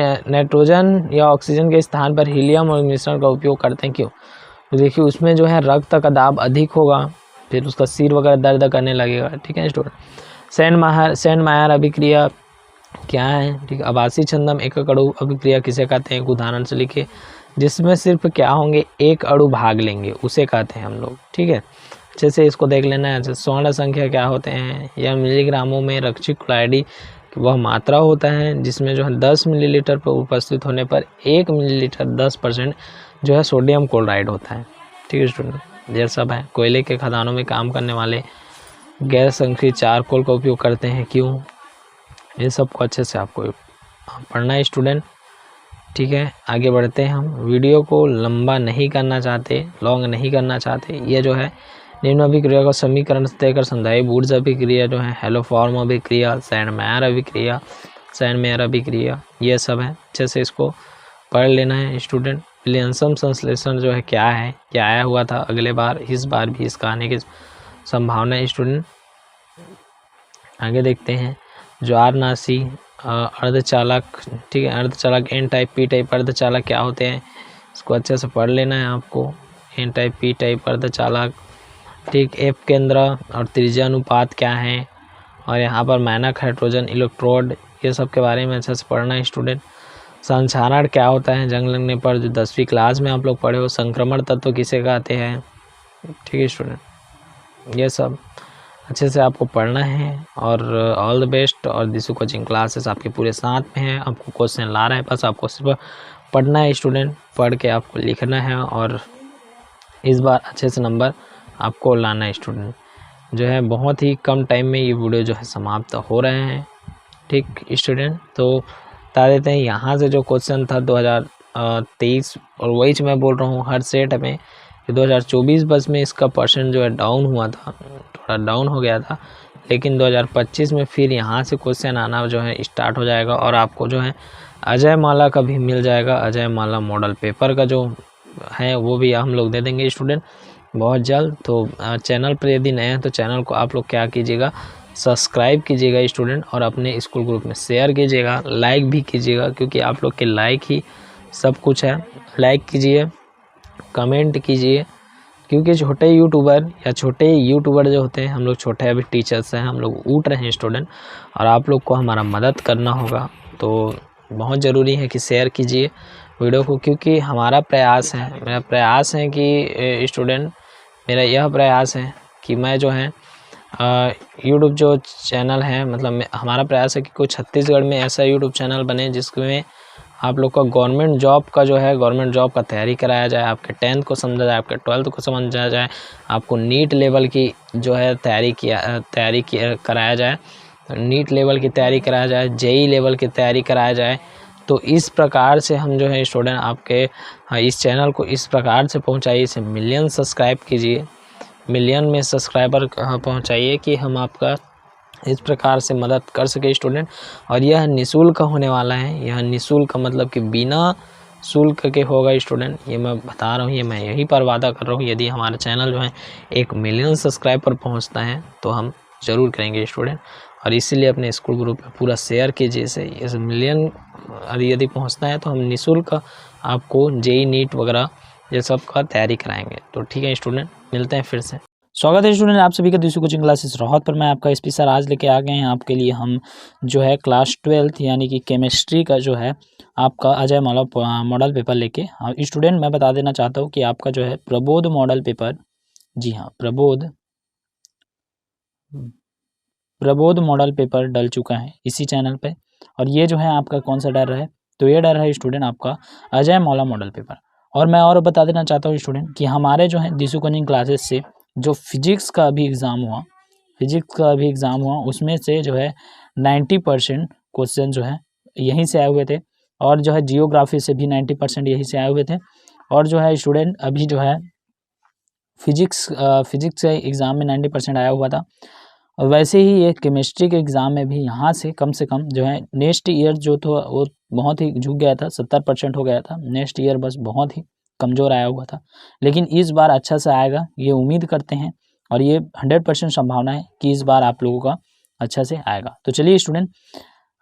या ऑक्सीजन के स्थान पर हीलियम और मिश्रण का उपयोग करते हैं, क्यों? तो देखिए उसमें जो है रक्त का दाब अधिक होगा, फिर उसका सिर वगैरह दर्द करने लगेगा, ठीक है स्टूडेंट। सेंड मायर अभिक्रिया क्या है, ठीक है। आभासी छंदम एकक अणु अभिक्रिया किसे कहते हैं? एक उदाहरण से लिखिए, जिसमें सिर्फ क्या होंगे, एक अणु भाग लेंगे, उसे कहते हैं हम लोग, ठीक है। अच्छे से इसको देख लेना है। स्वर्ण संख्या क्या होते हैं, या मिलीग्रामों में रक्षित क्लोराइड वह मात्रा होता है जिसमें जो है 10 मिलीलीटर पर उपस्थित होने पर 1 मिलीलीटर 10% जो है सोडियम क्लोराइड होता है, ठीक है स्टूडेंट। ये सब है। कोयले के खदानों में काम करने वाले गैर संक्रिय चारकोल का उपयोग करते हैं, क्यों? ये सब को अच्छे से आपको पढ़ना है स्टूडेंट, ठीक है। आगे बढ़ते हैं हम। वीडियो को लंबा नहीं करना चाहते, लॉन्ग नहीं करना चाहते। ये जो है निम्न अभिक्रिया का समीकरण तय कर समझाइए। वुड्स अभिक्रिया जो है, हेलोफॉर्म अभिक्रिया, सैंड मेयर अभिक्रिया, ये सब है। अच्छे से इसको पढ़ लेना है स्टूडेंट। विलियमसन संश्लेषण जो है क्या है, क्या आया हुआ था अगले बार, इस बार भी इसका आने की संभावना है स्टूडेंट। आगे देखते हैं। ज्वारनाशी अर्धचालक, ठीक है। अर्धचालक N टाइप P टाइप अर्धचालक क्या होते हैं, इसको अच्छे से पढ़ लेना है आपको। N टाइप P टाइप अर्धचालक, ठीक। F केंद्र और त्रिज्या अनुपात क्या है, और यहाँ पर मानक हाइड्रोजन इलेक्ट्रोड, ये सब के बारे में अच्छे से पढ़ना है स्टूडेंट। संक्षारण क्या होता है, जंग लगने पर जो 10वीं क्लास में आप लोग पढ़े हो। संक्रमण तत्व किसे कहते हैं, ठीक है स्टूडेंट। ये सब अच्छे से आपको पढ़ना है, और ऑल द बेस्ट। और दिशु कोचिंग क्लासेस आपके पूरे साथ में है, आपको क्वेश्चन ला रहा है, बस आपको सिर्फ पढ़ना है स्टूडेंट। पढ़ के आपको लिखना है, और इस बार अच्छे से नंबर आपको लाना है स्टूडेंट। जो है बहुत ही कम टाइम में ये वीडियो जो है समाप्त हो रहे हैं, ठीक स्टूडेंट। तो बता देते हैं यहाँ से जो क्वेश्चन था 2023, और वही मैं बोल रहा हूँ हर सेट में, 2024 बस में इसका परसेंट जो है डाउन हुआ था, थोड़ा डाउन हो गया था। लेकिन 2025 में फिर यहाँ से क्वेश्चन आना जो है स्टार्ट हो जाएगा, और आपको जो है अजय माला का भी मिल जाएगा। अजय माला मॉडल पेपर का जो है वो भी हम लोग दे देंगे स्टूडेंट बहुत जल्द। तो चैनल पर यदि नए हैं तो चैनल को आप लोग क्या कीजिएगा, सब्सक्राइब कीजिएगा स्टूडेंट, और अपने स्कूल ग्रुप में शेयर कीजिएगा, लाइक भी कीजिएगा, क्योंकि आप लोग के लाइक ही सब कुछ है। लाइक कीजिए, कमेंट कीजिए, क्योंकि छोटे यूट्यूबर जो होते हैं, हम लोग छोटे अभी टीचर्स हैं, हम लोग उठ रहे हैं स्टूडेंट, और आप लोग को हमारा मदद करना होगा। तो बहुत ज़रूरी है कि शेयर कीजिए वीडियो को, क्योंकि हमारा प्रयास है, मेरा प्रयास है कि स्टूडेंट, मेरा यह प्रयास है कि मैं जो है यूट्यूब जो चैनल है, मतलब हमारा प्रयास है कि कोई छत्तीसगढ़ में ऐसा यूट्यूब चैनल बने जिसमें आप लोग का गवर्नमेंट जॉब का जो है, गवर्नमेंट जॉब का तैयारी कराया जाए, आपके 10th को समझा जाए, आपके 12th को समझा जाए, आपको नीट लेवल की जो है तैयारी कराया जाए, नीट लेवल की तैयारी कराया जाए, जेई लेवल की तैयारी कराया जाए, तो इस प्रकार से हम जो है स्टूडेंट आपके इस चैनल को इस प्रकार से पहुंचाइए, इसे मिलियन सब्सक्राइब कीजिए, मिलियन में सब्सक्राइबर पहुंचाइए कि हम आपका इस प्रकार से मदद कर सके स्टूडेंट। और यह निःशुल्क होने वाला है, यह निःशुल्क मतलब कि बिना शुल्क के होगा स्टूडेंट, ये मैं बता रहा हूँ, ये मैं यहीं पर वादा कर रहा हूँ। यदि हमारा चैनल जो है 1 मिलियन सब्सक्राइब पर पहुँचता है तो हम ज़रूर करेंगे स्टूडेंट। और इसीलिए अपने स्कूल ग्रुप पे पूरा शेयर कीजिए इसे, इस मिलियन यदि पहुँचता है तो हम निःशुल्क आपको जेई नीट वगैरह ये सब का तैयारी कराएंगे। तो ठीक है स्टूडेंट, मिलते हैं फिर से। स्वागत है स्टूडेंट आप सभी का दिशु कोचिंग क्लासेस रोहत पर। मैं आपका एसपी सर आज लेके आ गए हैं आपके लिए हम जो है क्लास 12th यानी कि केमिस्ट्री का जो है आपका अजय माला मॉडल पेपर लेके। हाँ स्टूडेंट, मैं बता देना चाहता हूँ कि आपका जो है प्रबोध मॉडल पेपर, जी हाँ प्रबोध मॉडल पेपर डल चुका है इसी चैनल पे। और ये जो है आपका कौन सा डर है, तो ये डर है स्टूडेंट आपका अजय मौला मॉडल पेपर। और मैं और बता देना चाहता हूँ स्टूडेंट कि हमारे जो है दिशु कोचिंग क्लासेस से जो फिजिक्स का अभी एग्ज़ाम हुआ उसमें से जो है 90% क्वेश्चन जो है यहीं से आए हुए थे। और जो है जियोग्राफी से भी 90% यहीं से आए हुए थे। और जो है स्टूडेंट अभी जो है फिजिक्स से एग्ज़ाम में 90% आया हुआ था। और वैसे ही ये केमिस्ट्री के एग्ज़ाम में भी यहाँ से कम जो है नेक्स्ट ईयर जो था वो बहुत ही झुक गया था, 70% हो गया था। नेक्स्ट ईयर बस बहुत ही कमज़ोर आया हुआ था, लेकिन इस बार अच्छा से आएगा ये उम्मीद करते हैं। और ये 100% संभावना है कि इस बार आप लोगों का अच्छा से आएगा। तो चलिए स्टूडेंट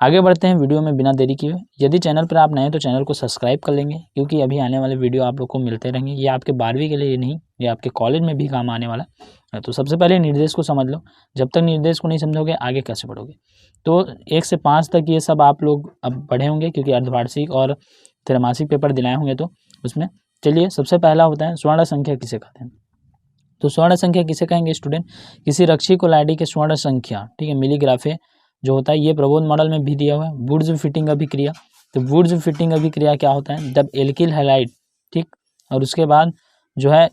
आगे बढ़ते हैं वीडियो में बिना देरी किए। यदि चैनल पर आप नए हैं तो चैनल को सब्सक्राइब कर लेंगे, क्योंकि अभी आने वाले वीडियो आप लोग को मिलते रहेंगे। ये आपके 12वीं के लिए नहीं, ये आपके कॉलेज में भी काम आने वाला है। तो सबसे पहले निर्देश को समझ लो, जब तक निर्देश को नहीं समझोगे आगे कैसे पढ़ोगे। तो 1 से 5 तक ये सब आप लोग अब पढ़े होंगे, क्योंकि अर्धवार्षिक और त्रैमासिक पेपर दिलाए होंगे तो उसमें। चलिए सबसे पहला होता है स्वर्ण संख्या किसे कहते हैं। तो स्वर्ण संख्या किसे कहेंगे स्टूडेंट, किसी रक्षी कोलाइडी के स्वर्ण संख्या, ठीक है, मिलीग्राफे जो होता है। ये प्रबोध मॉडल में भी दिया हुआ है। वुड्स फिटिंग अभिक्रिया, तो वुड्स फिटिंग अभिक्रिया क्या होता है, जब एल्किल हैलाइड, ठीक, और उसके बाद जो है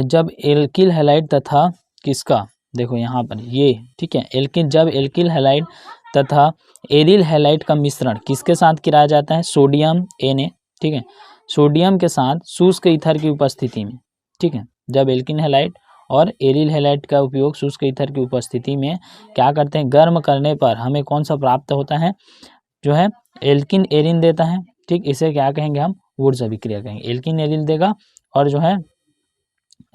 जब एल्किल हैलाइड तथा किसका, देखो यहाँ पर ये, ठीक है, जब एल्किल हैलाइड तथा एरिल हैलाइड का मिश्रण किसके साथ किया जाता है, सोडियम Na, ठीक है, सोडियम के साथ शुष्क ईथर की उपस्थिति में, ठीक है। जब एल्किन हैलाइड और एरिल हैलाइड का उपयोग शुष्क ईथर की उपस्थिति में क्या करते हैं, गर्म करने पर हमें कौन सा प्राप्त होता है, जो है एल्किन एरिन देता है, ठीक। इसे क्या कहेंगे हम, वुड्स अभिक्रिया कहेंगे। एल्किन एरिल देगा और जो है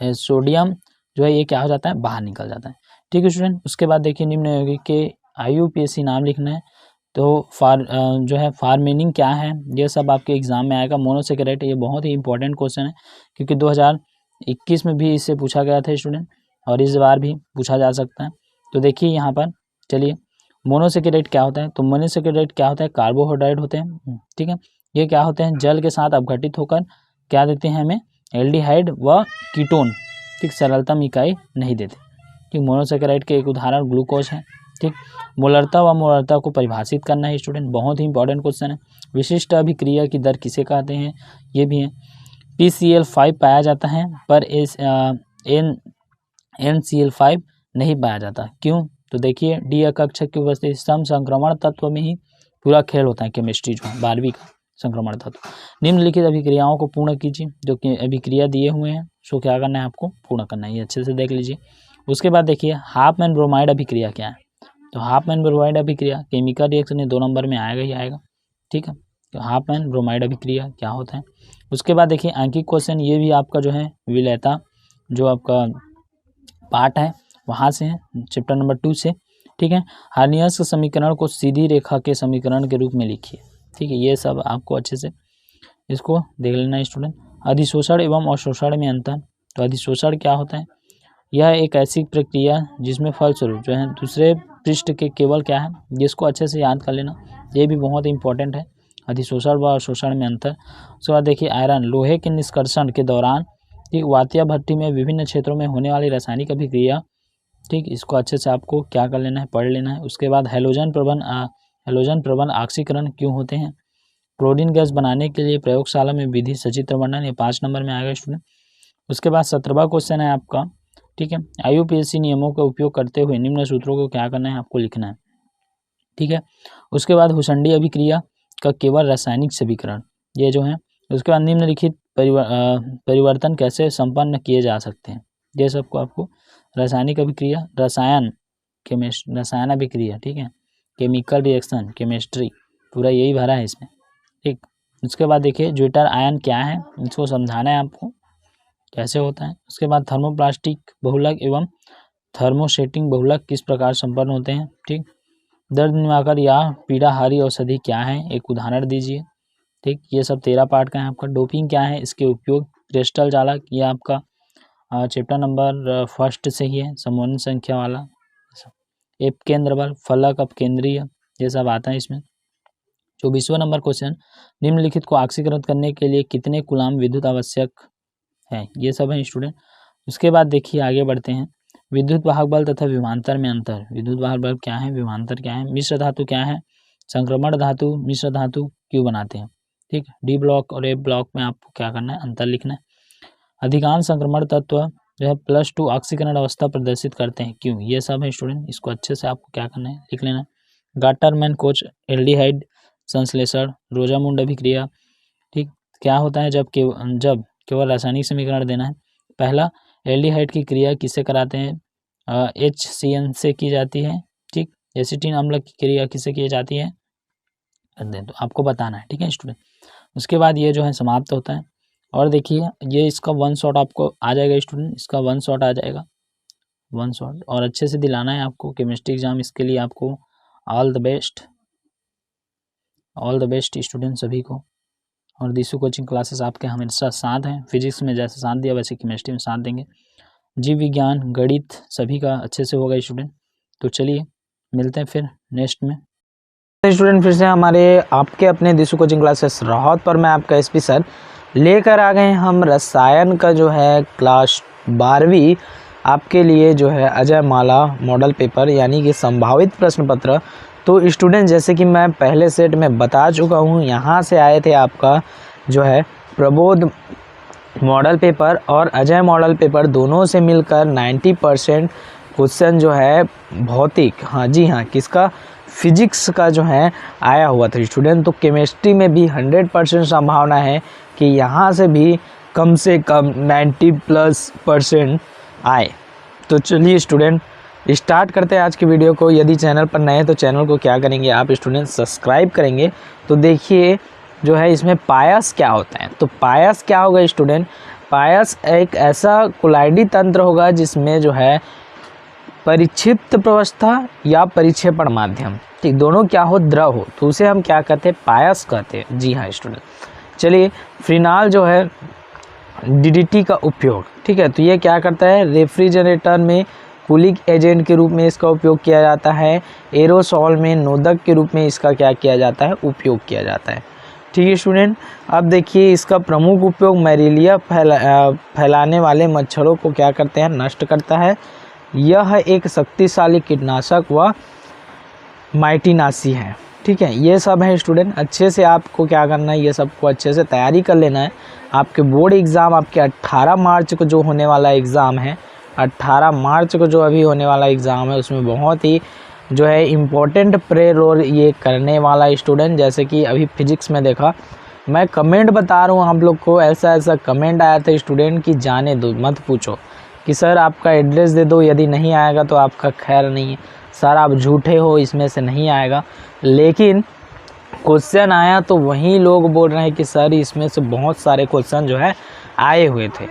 सोडियम जो है ये क्या हो जाता है, बाहर निकल जाता है, ठीक है स्टूडेंट। उसके बाद देखिए निम्न यौगिक के IUPAC नाम लिखना है। तो जो है फार्मेनिंग क्या है, ये सब आपके एग्जाम में आएगा। मोनोसेकेराइड, ये बहुत ही इंपॉर्टेंट क्वेश्चन है, क्योंकि 2021 में भी इससे पूछा गया था स्टूडेंट, और इस बार भी पूछा जा सकता है। तो देखिए यहाँ पर, चलिए मोनोसेकेराइड क्या होता है, तो मोनोसेकेराइड क्या होता है, कार्बोहाइड्रेट होते हैं, ठीक है। ये क्या होते हैं, जल के साथ अपघटित होकर क्या देते हैं हमें, एल्डिहाइड व कीटोन, ठीक, सरलतम इकाई नहीं देते, ठीक। मोनोसेकेराइड के एक उदाहरण ग्लूकोज है, ठीक। मोलरता व मोलरता को परिभाषित करना है स्टूडेंट, बहुत ही इंपॉर्टेंट क्वेश्चन है। विशिष्ट अभिक्रिया की दर किसे कहते हैं, ये भी है। PCl5 पाया जाता है पर NCl5 नहीं पाया जाता, क्यों, तो देखिए डी कक्षक की उपस्थिति, सम संक्रमण तत्व में ही पूरा खेल होता है केमिस्ट्री जो है 12वीं का संक्रमण तत्व। निम्नलिखित अभिक्रियाओं को पूर्ण कीजिए, जो कि अभिक्रिया दिए हुए हैं उसको क्या करना है, आपको पूर्ण करना है, ये अच्छे से देख लीजिए। उसके बाद देखिए हाफमैन ब्रोमाइड अभिक्रिया क्या है, तो हाफमैन ब्रोमाइड अभिक्रिया केमिकल रिएक्शन में 2 नंबर में आएगा ही आएगा, ठीक है। तो हाफमैन ब्रोमाइड अभिक्रिया क्या होता है। उसके बाद देखिए अंकित क्वेश्चन, ये भी आपका जो है विलेयता जो आपका पार्ट है वहाँ से है, चैप्टर नंबर 2 से, ठीक है। हार्नियस के समीकरण को सीधी रेखा के समीकरण के रूप में लिखिए, ठीक है। ये सब आपको अच्छे से इसको देख लेना है स्टूडेंट। अधिशोषण एवं अवशोषण में अंतर, तो अधिशोषण क्या होता है, यह एक ऐसी प्रक्रिया जिसमें फलस्वरूप जो है दूसरे पृष्ठ के केवल क्या है, जिसको अच्छे से याद कर लेना, ये भी बहुत इंपॉर्टेंट है, अधिशोषण व अवशोषण में अंतर। उसके बाद देखिए आयरन, लोहे के निष्कर्षण के दौरान, ठीक, वातिया भट्टी में विभिन्न क्षेत्रों में होने वाली रासायनिक अभिक्रिया, ठीक, इसको अच्छे से आपको क्या कर लेना है, पढ़ लेना है। उसके बाद हैलोजन प्रबंध ऑक्सीकरण क्यों होते हैं, क्लोरीन गैस बनाने के लिए प्रयोगशाला में विधि सचित्र वर्णन, ये 5 नंबर में आएगा स्टूडेंट। उसके बाद 17वां क्वेश्चन है आपका, ठीक है, IUPAC नियमों का उपयोग करते हुए निम्न सूत्रों को क्या करना है, आपको लिखना है, ठीक है। उसके बाद हुसंडी अभिक्रिया का केवल रासायनिक समीकरण, ये जो है। उसके बाद निम्नलिखित परिवर्तन कैसे संपन्न किए जा सकते हैं, ये सबको आपको रासायनिक अभिक्रिया, रसायन अभिक्रिया, ठीक है, केमिकल रिएक्शन, केमिस्ट्री, पूरा यही भरा है इसमें, ठीक। उसके बाद देखिए ज्विटर आयन क्या है, इसको समझाना है आपको कैसे होता है। उसके बाद थर्मोप्लास्टिक बहुलक एवं थर्मोसेटिंग बहुलक किस प्रकार संपन्न होते हैं, ठीक। दर्द निवारक या पीड़ाहारी औषधि क्या है, एक उदाहरण दीजिए, ठीक। ये सब 13 पार्ट का है आपका। डोपिंग क्या है, इसके उपयोग, क्रिस्टल चालक, ये आपका चैप्टर नंबर 1 से ही है, समूह संख्या वाला। एप केंद्र बल, फलक अपकेंद्रीय, ये सब आता है इसमें। 24वां नंबर क्वेश्चन, निम्नलिखित को ऑक्सीकृत करने के लिए कितने कूलाम विद्युत आवश्यक है, ये सब है स्टूडेंट। उसके बाद देखिए आगे बढ़ते हैं, विद्युत वाहक बल तथा विभवांतर में अंतर। विद्युत वाहक बल क्या है, विभवांतर क्या है, मिश्र धातु क्या है, संक्रमण धातु, मिश्र धातु क्यों बनाते हैं, ठीक। डी ब्लॉक और ए ब्लॉक में आपको क्या करना है, अंतर लिखना है। अधिकांश संक्रमण तत्व जो है +2 ऑक्सीकरण अवस्था प्रदर्शित करते हैं, क्यों, ये सब है स्टूडेंट। इसको अच्छे से आपको क्या करना है, लिख लेना है। गाटरमैन कोच एल्डिहाइड संश्लेषण, रोजामुंड अभिक्रिया, ठीक। क्या होता है जब केवल रासायनिक समीकरण देना है। पहला, एल्डिहाइड की क्रिया किससे कराते हैं, HCN से की जाती है, ठीक। एसिटिन अम्ल की क्रिया किससे की जाती है, तो आपको बताना है, ठीक है स्टूडेंट। उसके बाद ये जो है समाप्त होता है। और देखिए ये इसका 1 शॉट आपको आ जाएगा स्टूडेंट, इसका 1 शॉट आ जाएगा, 1 शॉट, और अच्छे से दिलाना है आपको केमिस्ट्री एग्जाम। इसके लिए आपको ऑल द बेस्ट स्टूडेंट सभी को। और दिशु कोचिंग क्लासेस आपके हमेशा साथ हैं, फिजिक्स में जैसे साथ दिया वैसे केमिस्ट्री में साथ देंगे, जीव विज्ञान, गणित सभी का अच्छे से होगा स्टूडेंट। तो चलिए मिलते हैं फिर नेक्स्ट में। स्टूडेंट फिर से हमारे आपके अपने दिशु कोचिंग क्लासेस राहत पर मैं आपका SP सर लेकर आ गए हम रसायन का जो है क्लास 12वीं आपके लिए जो है अजय माला मॉडल पेपर यानी कि संभावित प्रश्न पत्र। तो स्टूडेंट जैसे कि मैं पहले सेट में बता चुका हूँ, यहाँ से आए थे आपका जो है प्रबोध मॉडल पेपर और अजय मॉडल पेपर, दोनों से मिलकर 90% क्वेश्चन जो है भौतिक, हाँ जी हाँ, किसका, फिजिक्स का जो है आया हुआ था स्टूडेंट। तो केमिस्ट्री में भी 100% संभावना है कि यहाँ से भी कम से कम 90+% आए। तो चलिए स्टूडेंट स्टार्ट करते हैं आज की वीडियो को। यदि चैनल पर नए हैं तो चैनल को क्या करेंगे आप स्टूडेंट, सब्सक्राइब करेंगे। तो देखिए जो है इसमें पायस क्या होता है, तो पायस क्या होगा स्टूडेंट, पायस एक ऐसा कुलाइडी तंत्र होगा जिसमें जो है परिक्षिप्त प्रवस्था या परिक्षेपण माध्यम, ठीक, दोनों क्या हो, द्रव हो, तो उसे हम क्या कहते हैं, पायस कहते हैं। जी हाँ स्टूडेंट। चलिए फिनाल जो है DDT का उपयोग, ठीक है, तो ये क्या करता है, रेफ्रिजरेटर में कूलिंग एजेंट के रूप में इसका उपयोग किया जाता है, एरोसॉल में नोदक के रूप में इसका क्या किया जाता है, उपयोग किया जाता है, ठीक है स्टूडेंट। अब देखिए इसका प्रमुख उपयोग मलेरिया फैलाने वाले मच्छरों को क्या करते हैं, नष्ट करता है। यह एक शक्तिशाली कीटनाशक व माइटिनाशी है, ठीक है। ये सब है स्टूडेंट, अच्छे से आपको क्या करना है, ये सबको अच्छे से तैयारी कर लेना है। आपके बोर्ड एग्ज़ाम आपके 18 मार्च को जो होने वाला एग्ज़ाम है, 18 मार्च को जो अभी होने वाला एग्ज़ाम है, उसमें बहुत ही जो है इम्पोर्टेंट प्रे रोल ये करने वाला स्टूडेंट। जैसे कि अभी फिजिक्स में देखा, मैं कमेंट बता रहा हूँ आप लोग को, ऐसा कमेंट आया था स्टूडेंट कि जाने दो, मत पूछो कि सर आपका एड्रेस दे दो, यदि नहीं आएगा तो आपका खैर नहीं है, सर आप झूठे हो, इसमें से नहीं आएगा। लेकिन क्वेश्चन आया तो वही लोग बोल रहे हैं कि सर इसमें से बहुत सारे क्वेश्चन जो है आए हुए थे,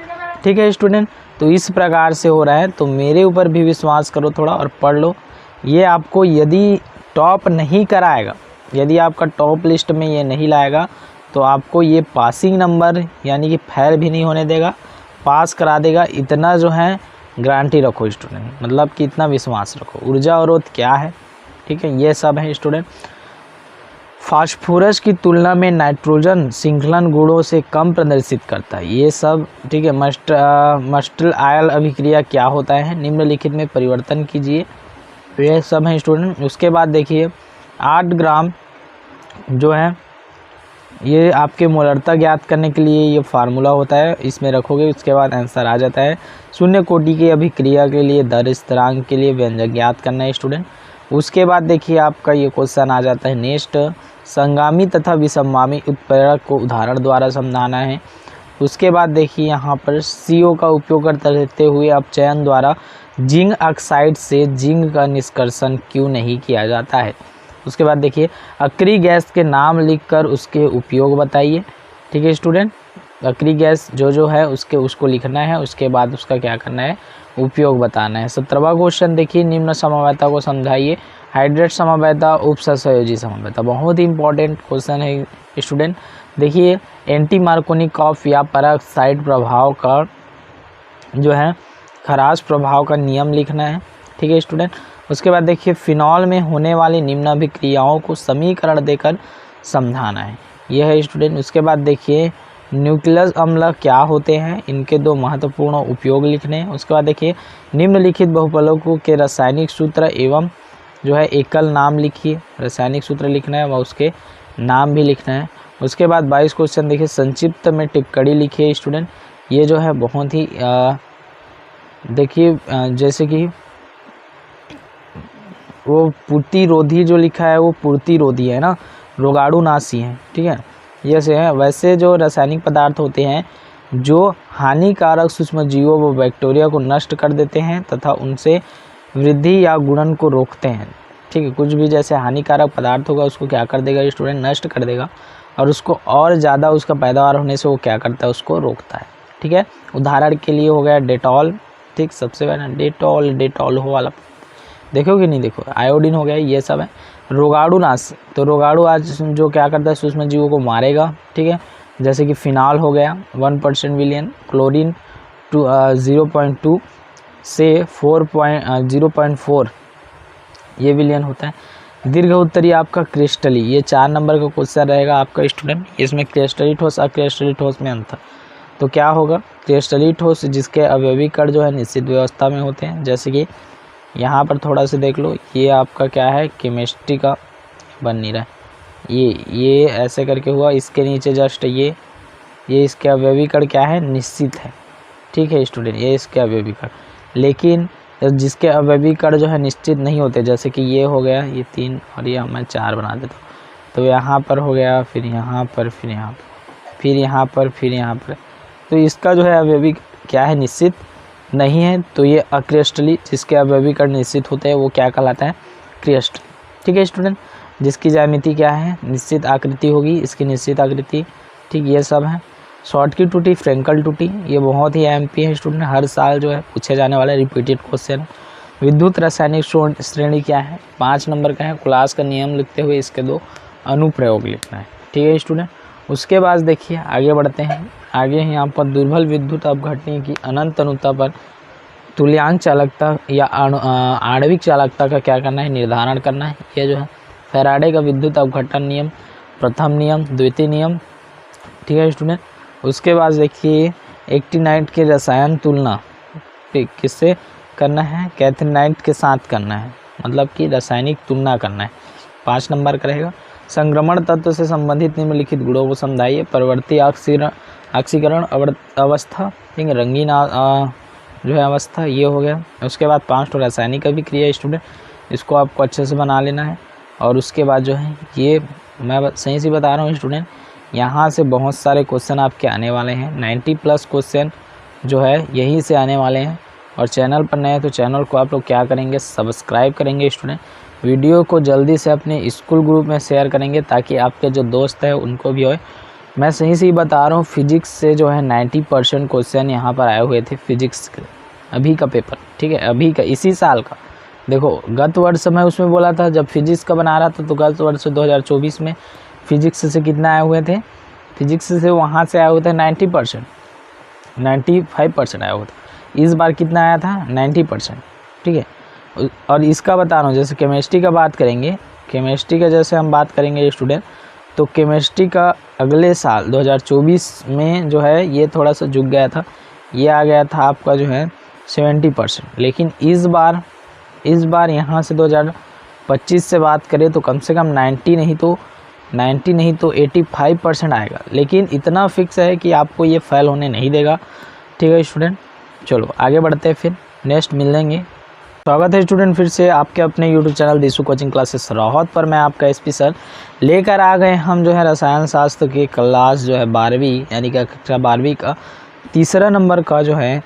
ठीक है स्टूडेंट। तो इस प्रकार से हो रहा है, तो मेरे ऊपर भी विश्वास करो थोड़ा और पढ़ लो। ये आपको यदि टॉप नहीं कराएगा, यदि आपका टॉप लिस्ट में ये नहीं लाएगा तो आपको ये पासिंग नंबर यानी कि फेल भी नहीं होने देगा, पास करा देगा। इतना जो है गारंटी रखो स्टूडेंट, मतलब कि इतना विश्वास रखो। ऊर्जा अवरोध क्या है, ठीक है, ये सब है स्टूडेंट। फास्फोरस की तुलना में नाइट्रोजन श्रृंखलन गुणों से कम प्रदर्शित करता है, ये सब, ठीक है। मस्टल आयल अभिक्रिया क्या होता है, निम्नलिखित में परिवर्तन कीजिए, तो ये सब है स्टूडेंट। उसके बाद देखिए 8 ग्राम जो है ये आपके मोलरता ज्ञात करने के लिए ये फार्मूला होता है, इसमें रखोगे, उसके बाद आंसर आ जाता है। शून्य कोटि की अभिक्रिया के लिए दर स्थिरांक के लिए व्यंजक ज्ञात करना है स्टूडेंट। उसके बाद देखिए आपका ये क्वेश्चन आ जाता है नेक्स्ट, संगामी तथा विसंगामी उत्प्रेरक को उदाहरण द्वारा समझाना है। उसके बाद देखिए यहाँ पर CO का उपयोग करते रहते हुए अपचयन द्वारा जिंक ऑक्साइड से जिंक का निष्कर्षण क्यों नहीं किया जाता है। उसके बाद देखिए अक्रिय गैस के नाम लिखकर उसके उपयोग बताइए। ठीक है स्टूडेंट, अक्रिय गैस जो है उसको लिखना है, उसके बाद उसका क्या करना है, उपयोग बताना है। 17वां क्वेश्चन देखिए, निम्न समवायता को समझाइए। हाइड्रेट समवायता, उपसंयोजी समवायता, बहुत ही इंपॉर्टेंट क्वेश्चन है स्टूडेंट। देखिए एंटी मार्कोनिकॉफ या पेरोक्साइड प्रभाव का जो है खराश प्रभाव का नियम लिखना है। ठीक है स्टूडेंट। उसके बाद देखिए फिनॉल में होने वाली निम्न अभिक्रियाओं को समीकरण देकर समझाना है, यह है स्टूडेंट। उसके बाद देखिए न्यूक्लियस अम्ल क्या होते हैं, इनके 2 महत्वपूर्ण उपयोग लिखने हैं। उसके बाद देखिए निम्नलिखित बहुपलकों के रासायनिक सूत्र एवं जो है एकल नाम लिखिए, रासायनिक सूत्र लिखना है व उसके नाम भी लिखना है। उसके बाद 22 क्वेश्चन देखिए, संक्षिप्त में टिप्पणी लिखिए स्टूडेंट। ये जो है बहुत ही देखिए जैसे कि वो प्रतिरोधी जो लिखा है वो प्रतिरोधी है ना, रोगाणुनाशी है। ठीक है, ये से है। वैसे जो रासायनिक पदार्थ होते हैं जो हानिकारक सूक्ष्मजीवों व बैक्टीरिया को नष्ट कर देते हैं तथा उनसे वृद्धि या गुणन को रोकते हैं। ठीक है, कुछ भी जैसे हानिकारक पदार्थ होगा उसको क्या कर देगा स्टूडेंट, नष्ट कर देगा, और उसको और ज़्यादा उसका पैदावार होने से वो क्या करता है, उसको रोकता है। ठीक है, उदाहरण के लिए हो गया डेटॉल। ठीक, सबसे पहले डेटॉल हो वाला देखो कि नहीं, देखो आयोडीन हो गया, ये सब है। रोगाणुनाश, तो रोगाणु आज जो क्या करता है, सूक्ष्म जीवों को मारेगा। ठीक है, जैसे कि फिनाल हो गया 1% विलियन, क्लोरीन 0.2 से 0.4 ये विलियन होता है। दीर्घ उत्तरी आपका क्रिस्टली, ये 4 नंबर का क्वेश्चन रहेगा आपका स्टूडेंट। इसमें क्रिस्टली ठोस अक्रिस्टली ठोस में अंतर, तो क्या होगा, क्रिस्टली ठोस जिसके अवयवी कण जो है निश्चित व्यवस्था में होते हैं। जैसे कि यहाँ पर थोड़ा सा देख लो, ये आपका क्या है, केमिस्ट्री का बन नहीं रहा है, ये ऐसे करके हुआ, इसके नीचे जस्ट ये इसके अवयवी कण क्या है, निश्चित है। ठीक है स्टूडेंट, ये इसके अवयवी कण, लेकिन जिसके अवयवी कण जो है निश्चित नहीं होते, जैसे कि ये हो गया, ये 3 और ये मैं 4 बना देता हूँ, तो यहाँ पर हो गया, फिर यहाँ पर, फिर यहाँ पर, फिर यहाँ पर, फिर यहाँ पर, तो इसका जो है अवयवी क्या है, निश्चित नहीं है, तो ये अक्रिस्टली जिसके अवयवी कण निश्चित होते हैं वो क्या कहलाता है, क्रिस्टल। ठीक है स्टूडेंट, जिसकी ज्यामिति क्या है, निश्चित आकृति होगी, इसकी निश्चित आकृति। ठीक, ये सब है। शॉर्ट की टूटी, फ्रेंकल टूटी, ये बहुत ही MP है स्टूडेंट, हर साल जो है पूछे जाने वाला रिपीटेड क्वेश्चन। विद्युत रासायनिक श्रेणी क्या है, 5 नंबर का है। क्लास का नियम लिखते हुए इसके 2 अनुप्रयोग लिखना है। ठीक है स्टूडेंट। उसके बाद देखिए आगे बढ़ते हैं। आगे यहाँ पर दुर्बल विद्युत अपघटनी की अनंत अनुता पर तुल्यांक चालकता या आणविक चालकता का क्या करना है, निर्धारण करना है। यह जो है फैराडे का विद्युत अपघटन नियम, प्रथम नियम, द्वितीय नियम। ठीक है स्टूडेंट। उसके बाद देखिए एक्टिनाइट के रसायन तुलना किससे करना है, कैथेनाइट के साथ करना है, मतलब कि रासायनिक तुलना करना है। 5 नंबर का रहेगा। संक्रमण तत्व से संबंधित निम्नलिखित गुणों को समझाइए। परवर्ती ऑक्सीकरण अवस्था, ठीक है, रंगीन जो है अवस्था, ये हो गया। उसके बाद 5 तो रासायनिक अभिक्रिया स्टूडेंट, इसको आपको अच्छे से बना लेना है। और उसके बाद जो है ये मैं सही से बता रहा हूँ स्टूडेंट, यहाँ से बहुत सारे क्वेश्चन आपके आने वाले हैं। 90+ क्वेश्चन जो है यहीं से आने वाले हैं। और चैनल पर नए हैं तो चैनल को आप लोग क्या करेंगे, सब्सक्राइब करेंगे स्टूडेंट। वीडियो को जल्दी से अपने स्कूल ग्रुप में शेयर करेंगे ताकि आपके जो दोस्त हैं उनको भी होए। मैं सही से ही बता रहा हूँ, फिजिक्स से जो है 90% क्वेश्चन यहाँ पर आए हुए थे फिजिक्स के, अभी का पेपर। ठीक है, अभी का, इसी साल का। देखो गत वर्ष मैं उसमें बोला था जब फिजिक्स का बना रहा था, तो गत वर्ष 2024 में फिजिक्स से कितना आए हुए थे, फिजिक्स से वहाँ से आए हुए थे 90%, 95% आया हुआ था। इस बार कितना आया था, 90%। ठीक है, और इसका बता रहा हूँ, जैसे केमिस्ट्री का बात करेंगे, केमिस्ट्री का जैसे हम बात करेंगे स्टूडेंट, तो केमिस्ट्री का अगले साल 2024 में जो है ये थोड़ा सा झुक गया था, ये आ गया था आपका जो है 70%। लेकिन इस बार यहाँ से 2025 से बात करें तो कम से कम 90 नहीं तो 85% आएगा। लेकिन इतना फिक्स है कि आपको ये फेल होने नहीं देगा। ठीक है स्टूडेंट, चलो आगे बढ़ते हैं, फिर नेक्स्ट मिलेंगे। स्वागत है स्टूडेंट फिर से आपके अपने YouTube चैनल दिशु कोचिंग क्लासेस राहत पर। मैं आपका एसपी सर लेकर आ गए हम जो है रसायन शास्त्र की क्लास जो है 12वीं यानी कि कक्षा 12वीं का तीसरा नंबर का जो है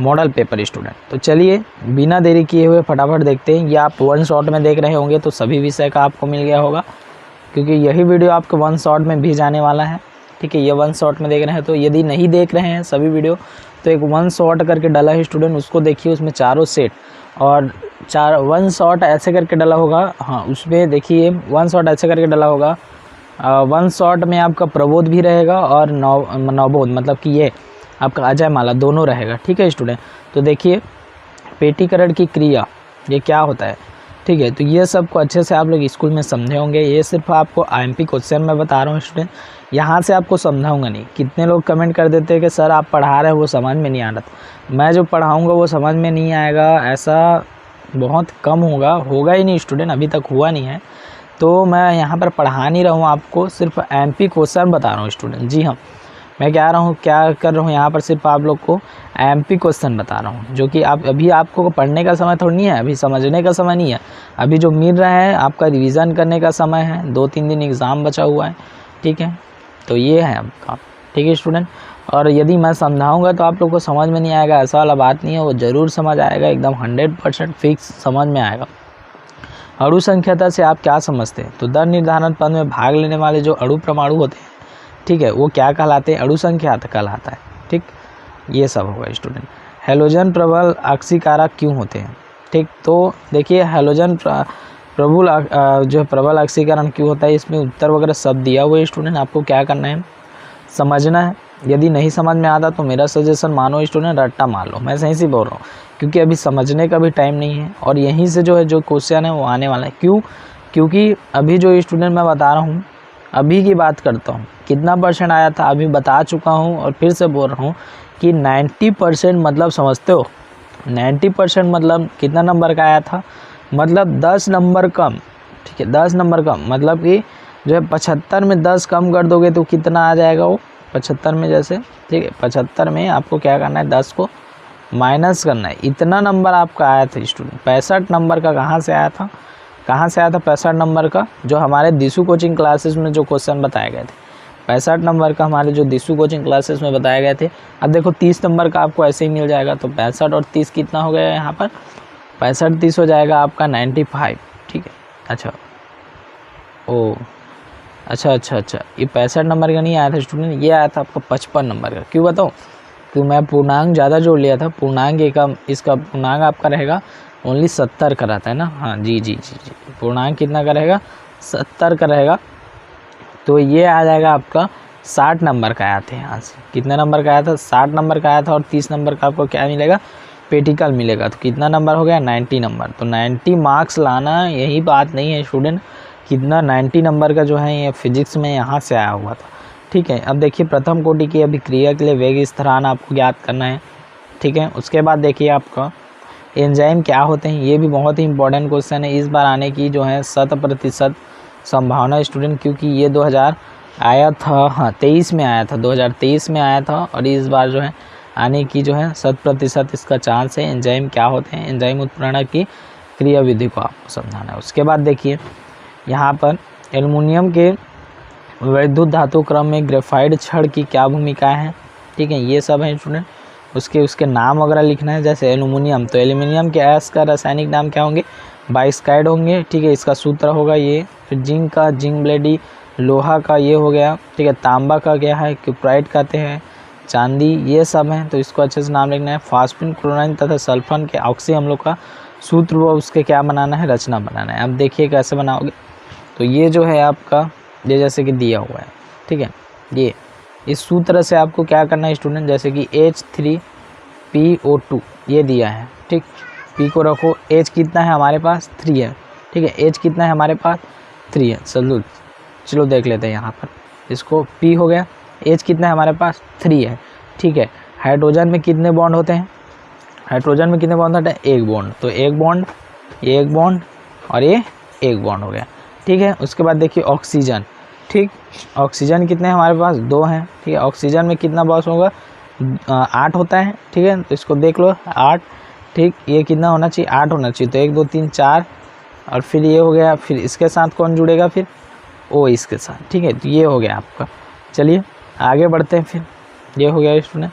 मॉडल पेपर स्टूडेंट। तो चलिए बिना देरी किए हुए फटाफट देखते हैं। ये आप वन शॉट में देख रहे होंगे तो सभी विषय का आपको मिल गया होगा, क्योंकि यही वीडियो आपको वन शॉट में भी जाने वाला है। ठीक है, ये वन शॉट में देख रहे हैं। तो यदि नहीं देख रहे हैं सभी वीडियो तो एक वन शॉट करके डला है स्टूडेंट, उसको देखिए। उसमें चारों सेट और वन शॉट ऐसे करके डला होगा। हाँ, उसमें देखिए वन शॉट ऐसे करके डला होगा। वन शॉट में आपका प्रबोध भी रहेगा और नवबोध मतलब कि ये आपका अजय माला दोनों रहेगा। ठीक है स्टूडेंट, तो देखिए पेटीकरण की क्रिया ये क्या होता है। ठीक है, तो ये सब को अच्छे से आप लोग स्कूल में समझे होंगे। ये सिर्फ आपको आईएमपी क्वेश्चन में बता रहा हूँ स्टूडेंट, यहाँ से आपको समझाऊंगा नहीं। कितने लोग कमेंट कर देते हैं कि सर आप पढ़ा रहे हो वो समझ में नहीं आ रहा। मैं जो पढ़ाऊँगा वो समझ में नहीं आएगा, ऐसा बहुत कम होगा ही नहीं स्टूडेंट, अभी तक हुआ नहीं है। तो मैं यहाँ पर पढ़ा नहीं रहा हूँ आपको, सिर्फ एमपी क्वेश्चन बता रहा हूँ स्टूडेंट। जी हाँ, मैं क्या कर रहा हूँ यहाँ पर सिर्फ आप लोग को एमपी क्वेश्चन बता रहा हूँ, जो कि अभी आपको पढ़ने का समय थोड़ी नहीं है, अभी समझने का समय नहीं है। अभी जो मिल रहा है आपका रिवीजन करने का समय है, 2-3 दिन एग्ज़ाम बचा हुआ है। ठीक है, तो ये है आपका। ठीक है स्टूडेंट, और यदि मैं समझाऊंगा तो आप लोग को समझ में नहीं आएगा ऐसा वाला बात नहीं है, वो ज़रूर समझ आएगा, एकदम 100% फिक्स समझ में आएगा। अणु संख्याता से आप क्या समझते हैं? तो दर निर्धारण पद में भाग लेने वाले जो अणु परमाणु होते हैं, ठीक है, वो क्या कहलाते हैं? अणु संख्याता कहलाता है। ठीक, ये सब होगा स्टूडेंट। हैलोजन प्रबल ऑक्सीकारक क्यों होते हैं? ठीक, तो देखिए हैलोजन प्रबल ऑक्सीकरण क्यों होता है, इसमें उत्तर वगैरह सब दिया हुआ है स्टूडेंट। आपको क्या करना है, समझना है। यदि नहीं समझ में आता तो मेरा सजेशन मानो स्टूडेंट, रट्टा मार लो। मैं सही से बोल रहा हूँ, क्योंकि अभी समझने का भी टाइम नहीं है और यहीं से जो है जो क्वेश्चन है वो आने वाला है। क्यों? क्योंकि अभी जो स्टूडेंट मैं बता रहा हूँ, अभी की बात करता हूँ, कितना % आया था अभी बता चुका हूँ और फिर से बोल रहा हूँ कि 90% मतलब समझते हो, 90% मतलब कितना नंबर का आया था, मतलब 10 नंबर कम। ठीक है, 10 नंबर कम मतलब कि जो है 75 में 10 कम कर दोगे तो कितना आ जाएगा वो 75 में जैसे। ठीक है, 75 में आपको क्या करना है, 10 को माइनस करना है। इतना नंबर आपका आया था स्टूडेंट। 65 नंबर का कहाँ से आया था? 65 नंबर का जो हमारे दिशु कोचिंग क्लासेस में जो क्वेश्चन बताए गए थे, 65 नंबर का हमारे जो दिशु कोचिंग क्लासेस में बताए गए थे। अब देखो 30 नंबर का आपको ऐसे ही मिल जाएगा, तो 65 और 30 कितना हो गया यहाँ पर? 65-30 हो जाएगा आपका 95। ठीक है, अच्छा ये 65 नंबर का नहीं आया था स्टूडेंट, ये आया था आपका 55 नंबर का। क्यों बताओ? क्योंकि मैं पूर्णांक ज़्यादा जोड़ लिया था। पूर्णांक इसका पूर्णांक आपका रहेगा ओनली 70 का रहता है ना। हाँ जी, पूर्णांक कितना का रहेगा? 70 का रहेगा। तो ये आ जाएगा आपका 60 नंबर का आया था। यहाँ से कितने नंबर का आया था? 60 नंबर का आया था। और 30 नंबर का आपको क्या मिलेगा? पेटिकल मिलेगा। तो कितना नंबर हो गया? 90 नंबर। तो 90 मार्क्स लाना यही बात नहीं है स्टूडेंट, कितना 90 नंबर का जो है ये फिजिक्स में यहाँ से आया हुआ था। ठीक है, अब देखिए प्रथम कोटि की अभिक्रिया के लिए वेग स्थिरांक आपको ज्ञात करना है। ठीक है, उसके बाद देखिए आपका एंजाइम क्या होते हैं, ये भी बहुत ही इंपॉर्टेंट क्वेश्चन है इस बार आने की जो है 100% संभावना स्टूडेंट, क्योंकि ये 2000 आया था, हाँ 23 में आया था, 2023 में आया था और इस बार जो है आने की जो है 100% इसका चांस है। एंजाइम क्या होते हैं, एंजाइम उत्प्रेरणा की क्रिया विधि को आपको समझाना है। उसके बाद देखिए यहाँ पर एल्युमिनियम के वैद्युत धातु क्रम में ग्रेफाइट छड़ की क्या भूमिका है। ठीक है, ये सब है स्टूडेंट। उसके नाम वगैरह लिखना है। जैसे एल्युमिनियम, तो एल्युमिनियम के एस का रासायनिक नाम क्या होंगे? बाइस्काइड होंगे। ठीक है, इसका सूत्र होगा ये। फिर जिंक का जिंक ब्लेडी, लोहा का ये हो गया। ठीक है, तांबा का क्या है? क्यूप्राइट कहते हैं, चांदी, ये सब हैं। तो इसको अच्छे से नाम लिखना है। फास्फिन, क्लोराइन तथा सल्फर के ऑक्सी अम्लों का सूत्र व उसके क्या बनाना है? रचना बनाना है। अब देखिए कैसे बनाओगे। तो ये जो है आपका ये जैसे कि दिया हुआ है। ठीक है, ये इस सूत्र से आपको क्या करना है स्टूडेंट, जैसे कि H3PO2 ये दिया है। ठीक, P को रखो, H कितना है हमारे पास? 3 है। ठीक है, H कितना है हमारे पास? 3 है। चलो देख लेते हैं यहाँ पर, इसको P हो गया, H कितना है हमारे पास? 3 है। ठीक है, हाइड्रोजन में कितने बॉन्ड होते हैं? हाइड्रोजन में कितने बॉन्ड होते हैं? 1 बॉन्ड। तो 1 बॉन्ड, 1 बॉन्ड और ये 1 बॉन्ड हो गया। ठीक है, उसके बाद देखिए ऑक्सीजन। ठीक, ऑक्सीजन कितने हमारे पास? 2 हैं। ठीक है, ऑक्सीजन में कितना बॉन्ड होगा? 8 होता है। ठीक है, तो इसको देख लो 8। ठीक। ये कितना होना चाहिए, 8 होना चाहिए। तो 1 2 3 4 और फिर ये हो गया, फिर इसके साथ कौन जुड़ेगा, फिर ओ इसके साथ, ठीक है। तो ये हो गया आपका। चलिए आगे बढ़ते हैं। फिर ये हो गया स्टूडेंट।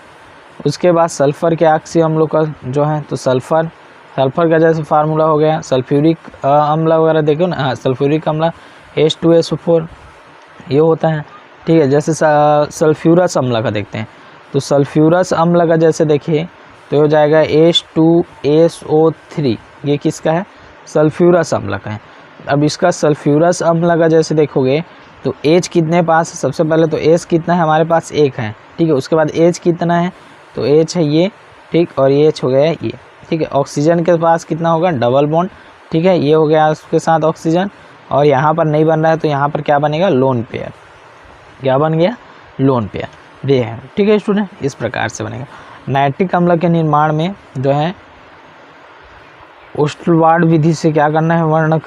उसके बाद सल्फ़र के ऑक्सी अम्लों का जो है, तो सल्फ़र का जैसे फार्मूला हो गया, सल्फ्यूरिक अम्ल वगैरह देखो ना, हाँ सल्फ्यूरिक अम्ल H2SO4 ये होता है, ठीक है। जैसे सल्फ्यूरस अम्ल का देखते हैं, तो सल्फ्यूरस अम्ल का जैसे देखिए तो हो जाएगा H2SO3, ये किसका है, सल्फ्यूरस अम्ल का है। अब इसका सल्फ्यूरस अम्ल का जैसे देखोगे तो H कितने पास है, सबसे पहले तो H कितना है हमारे पास, 1 है, ठीक है। उसके बाद H कितना है, तो H है ये, ठीक, और ये H हो गया ये, ठीक है। ऑक्सीजन के पास कितना होगा, डबल बॉन्ड, ठीक है, ये हो गया उसके साथ ऑक्सीजन, और यहाँ पर नहीं बन रहा है तो यहाँ पर क्या बनेगा, लोन पेयर, क्या बन गया, लोन पेयर, ये है, ठीक है स्टूडेंट। इस प्रकार से बनेगा। नाइट्रिक अम्ल के निर्माण में जो है ओस्टरवार्ड विधि से क्या करना है, वर्णन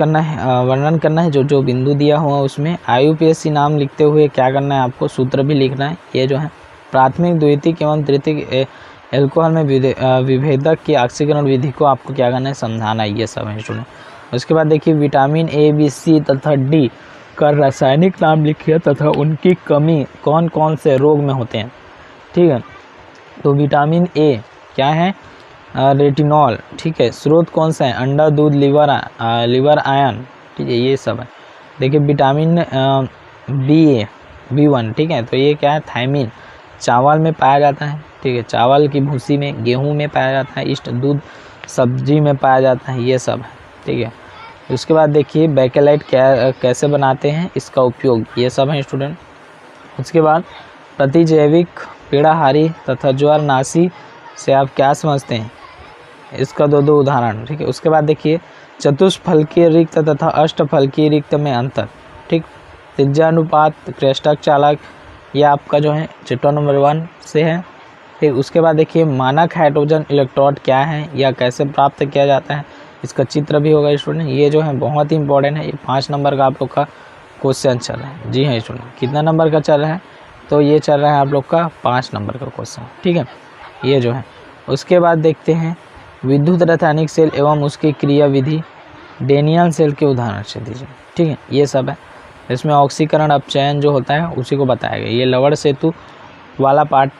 करना है, जो बिंदु दिया हुआ उसमें IUPAC नाम लिखते हुए क्या करना है, आपको सूत्र भी लिखना है। ये जो है प्राथमिक, द्वितीयक एवं तृतीयक एल्कोहल में विभेदक की ऑक्सीकरण विधि को आपको क्या करना है, समझाना है, ये सब है स्टूडेंट। उसके बाद देखिए विटामिन A, B, C तथा D का रासायनिक नाम लिखिए तथा उनकी कमी कौन कौन से रोग में होते हैं, ठीक है। तो विटामिन A क्या है, रेटिनॉल, ठीक है। स्रोत कौन सा है, अंडा, दूध, लिवर आयन, ठीक है, ये सब है। देखिए विटामिन B1, ठीक है, तो ये क्या है, थायमिन, चावल में पाया जाता है, ठीक है, चावल की भूसी में, गेहूं में पाया जाता है, इष्ट दूध सब्जी में पाया जाता है, ये सब है, ठीक है। उसके बाद देखिए बेकेलाइट कैसे बनाते हैं, इसका उपयोग, ये सब है स्टूडेंट। उसके बाद प्रतिजैविक, पीड़ाहारी तथा ज्वरनाशी से आप क्या समझते हैं, इसका दो उदाहरण, ठीक है। उसके बाद देखिए चतुष्फलकीय रिक्त तथा अष्टफलकीय रिक्त में अंतर, ठीक। त्रिज्यानुपात, क्रेस्टक चालक, ये आपका जो है चैप्टर नंबर 1 से है, ठीक। उसके बाद देखिए मानक हाइड्रोजन इलेक्ट्रोड क्या है या कैसे प्राप्त किया जाता है, इसका चित्र भी होगा स्टूडेंट। ये जो है बहुत ही इंपॉर्टेंट है, ये 5 नंबर का आप लोग का क्वेश्चन चल रहा है। जी हाँ स्टूडेंट, कितना नंबर का चल रहा है, तो ये चल रहा है आप लोग का 5 नंबर का क्वेश्चन, ठीक है, ये जो है। उसके बाद देखते हैं विद्युत रासायनिक सेल एवं उसकी क्रिया विधि, डेनियल सेल के उदाहरण से दीजिए, ठीक है, ये सब है। इसमें ऑक्सीकरण अपचयन जो होता है उसी को बताया गया। ये लवण सेतु वाला पार्ट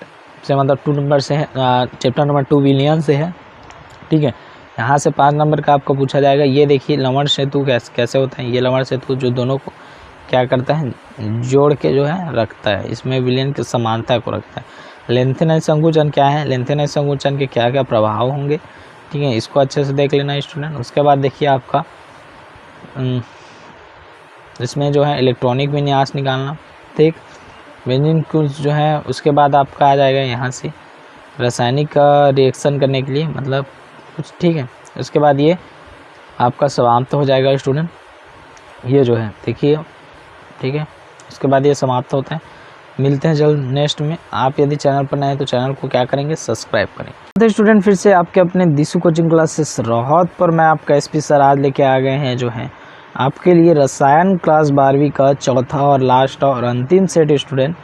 से मतलब 2 नंबर से है, चैप्टर नंबर 2 विलियन से है, ठीक है। यहाँ से 5 नंबर का आपको पूछा जाएगा। ये देखिए लवण सेतु कैसे होता है, ये लवण सेतु जो दोनों को क्या करता है, जोड़ के जो है रखता है, इसमें विलयन की समानता को रखता है। लेंथेनाइज संकुचन क्या है, लेंथेनाइज संकुचन के क्या क्या प्रभाव होंगे, ठीक है, इसको अच्छे से देख लेना स्टूडेंट। उसके बाद देखिए आपका इसमें जो है इलेक्ट्रॉनिक विन्यास निकालना, ठीक, बेंजीन कुछ जो है। उसके बाद आपका आ जाएगा यहाँ से रासायनिक रिएक्शन करने के लिए मतलब कुछ, ठीक है। उसके बाद ये आपका समाप्त हो जाएगा स्टूडेंट, ये जो है देखिए, ठीक है। उसके बाद ये समाप्त होता है। मिलते हैं जल्द नेक्स्ट में। आप यदि चैनल पर नए हैं तो चैनल को क्या करेंगे, सब्सक्राइब करें। तो स्टूडेंट फिर से आपके अपने दिशु कोचिंग क्लासेस रोहत पर मैं आपका SP सर आज लेके आ गए हैं जो है आपके लिए रसायन क्लास 12वीं का चौथा और लास्ट और अंतिम सेट स्टूडेंट।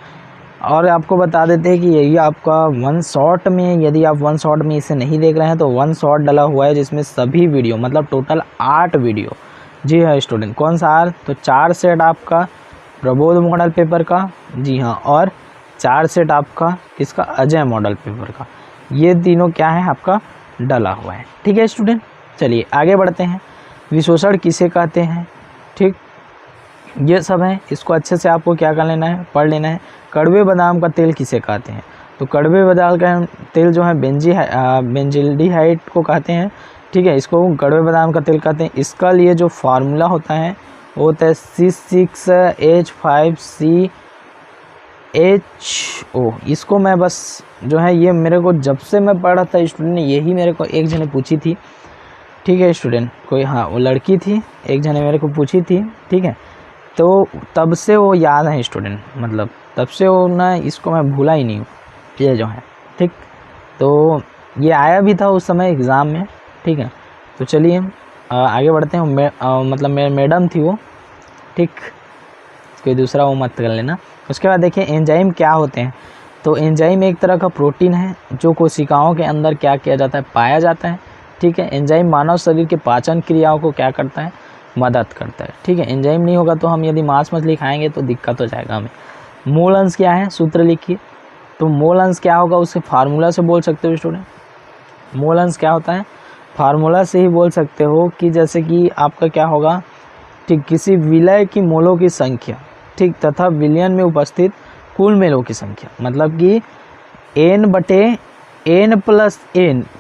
और आपको बता देते हैं कि यही आपका 1 शॉट में, यदि आप 1 शॉट में इसे नहीं देख रहे हैं तो 1 शॉट डला हुआ है जिसमें सभी वीडियो मतलब टोटल 8 वीडियो, जी हाँ स्टूडेंट। कौन सा 8, तो 4 सेट आपका प्रबोध मॉडल पेपर का, जी हाँ, और 4 सेट आपका किसका, अजय मॉडल पेपर का। ये तीनों क्या है आपका डला हुआ है, ठीक है स्टूडेंट। चलिए आगे बढ़ते हैं। विशोषण किसे कहते हैं, ठीक, ये सब है, इसको अच्छे से आपको क्या कर लेना है, पढ़ लेना है। कड़वे बादाम का तेल किसे कहते हैं, तो कड़वे बादाम का तेल जो है बेंजिल्डिहाइड को कहते हैं, ठीक है, इसको कड़वे बादाम का तेल कहते हैं। इसका लिए जो फार्मूला होता है वो होता है C6H5CHO। इसको मैं बस जो है ये मेरे को जब से मैं पढ़ रहा था स्टूडेंट, यही मेरे को एक जने पूछी थी, ठीक है स्टूडेंट, कोई, हाँ वो लड़की थी, एक जने मेरे को पूछी थी, ठीक है। तो तब से वो याद है स्टूडेंट, मतलब तब से वो ना, इसको मैं भूला ही नहीं हूँ, ये जो है, ठीक। तो ये आया भी था उस समय एग्ज़ाम में, ठीक है। तो चलिए आगे बढ़ते हैं। मतलब मैडम थी वो, ठीक, कोई दूसरा वो मत कर लेना। उसके बाद देखिए एंजाइम क्या होते हैं, तो एंजाइम एक तरह का प्रोटीन है जो कोशिकाओं के अंदर क्या किया जाता है, पाया जाता है, ठीक है। एंजाइम मानव शरीर के पाचन क्रियाओं को क्या करता है, मदद करता है, ठीक है। एंजाइम नहीं होगा तो हम यदि मांस मछली खाएंगे तो दिक्कत हो जाएगा हमें। मोल अंश क्या है, सूत्र लिखिए। तो मोल अंश क्या होगा, उसके फार्मूला से बोल सकते हो स्टूडेंट। मोल अंश क्या होता है, फार्मूला से ही बोल सकते हो कि जैसे कि आपका क्या होगा, ठीक, किसी विलय की मोलों की संख्या, ठीक, तथा विलयन में उपस्थित कुल मोलों की संख्या, मतलब कि n/n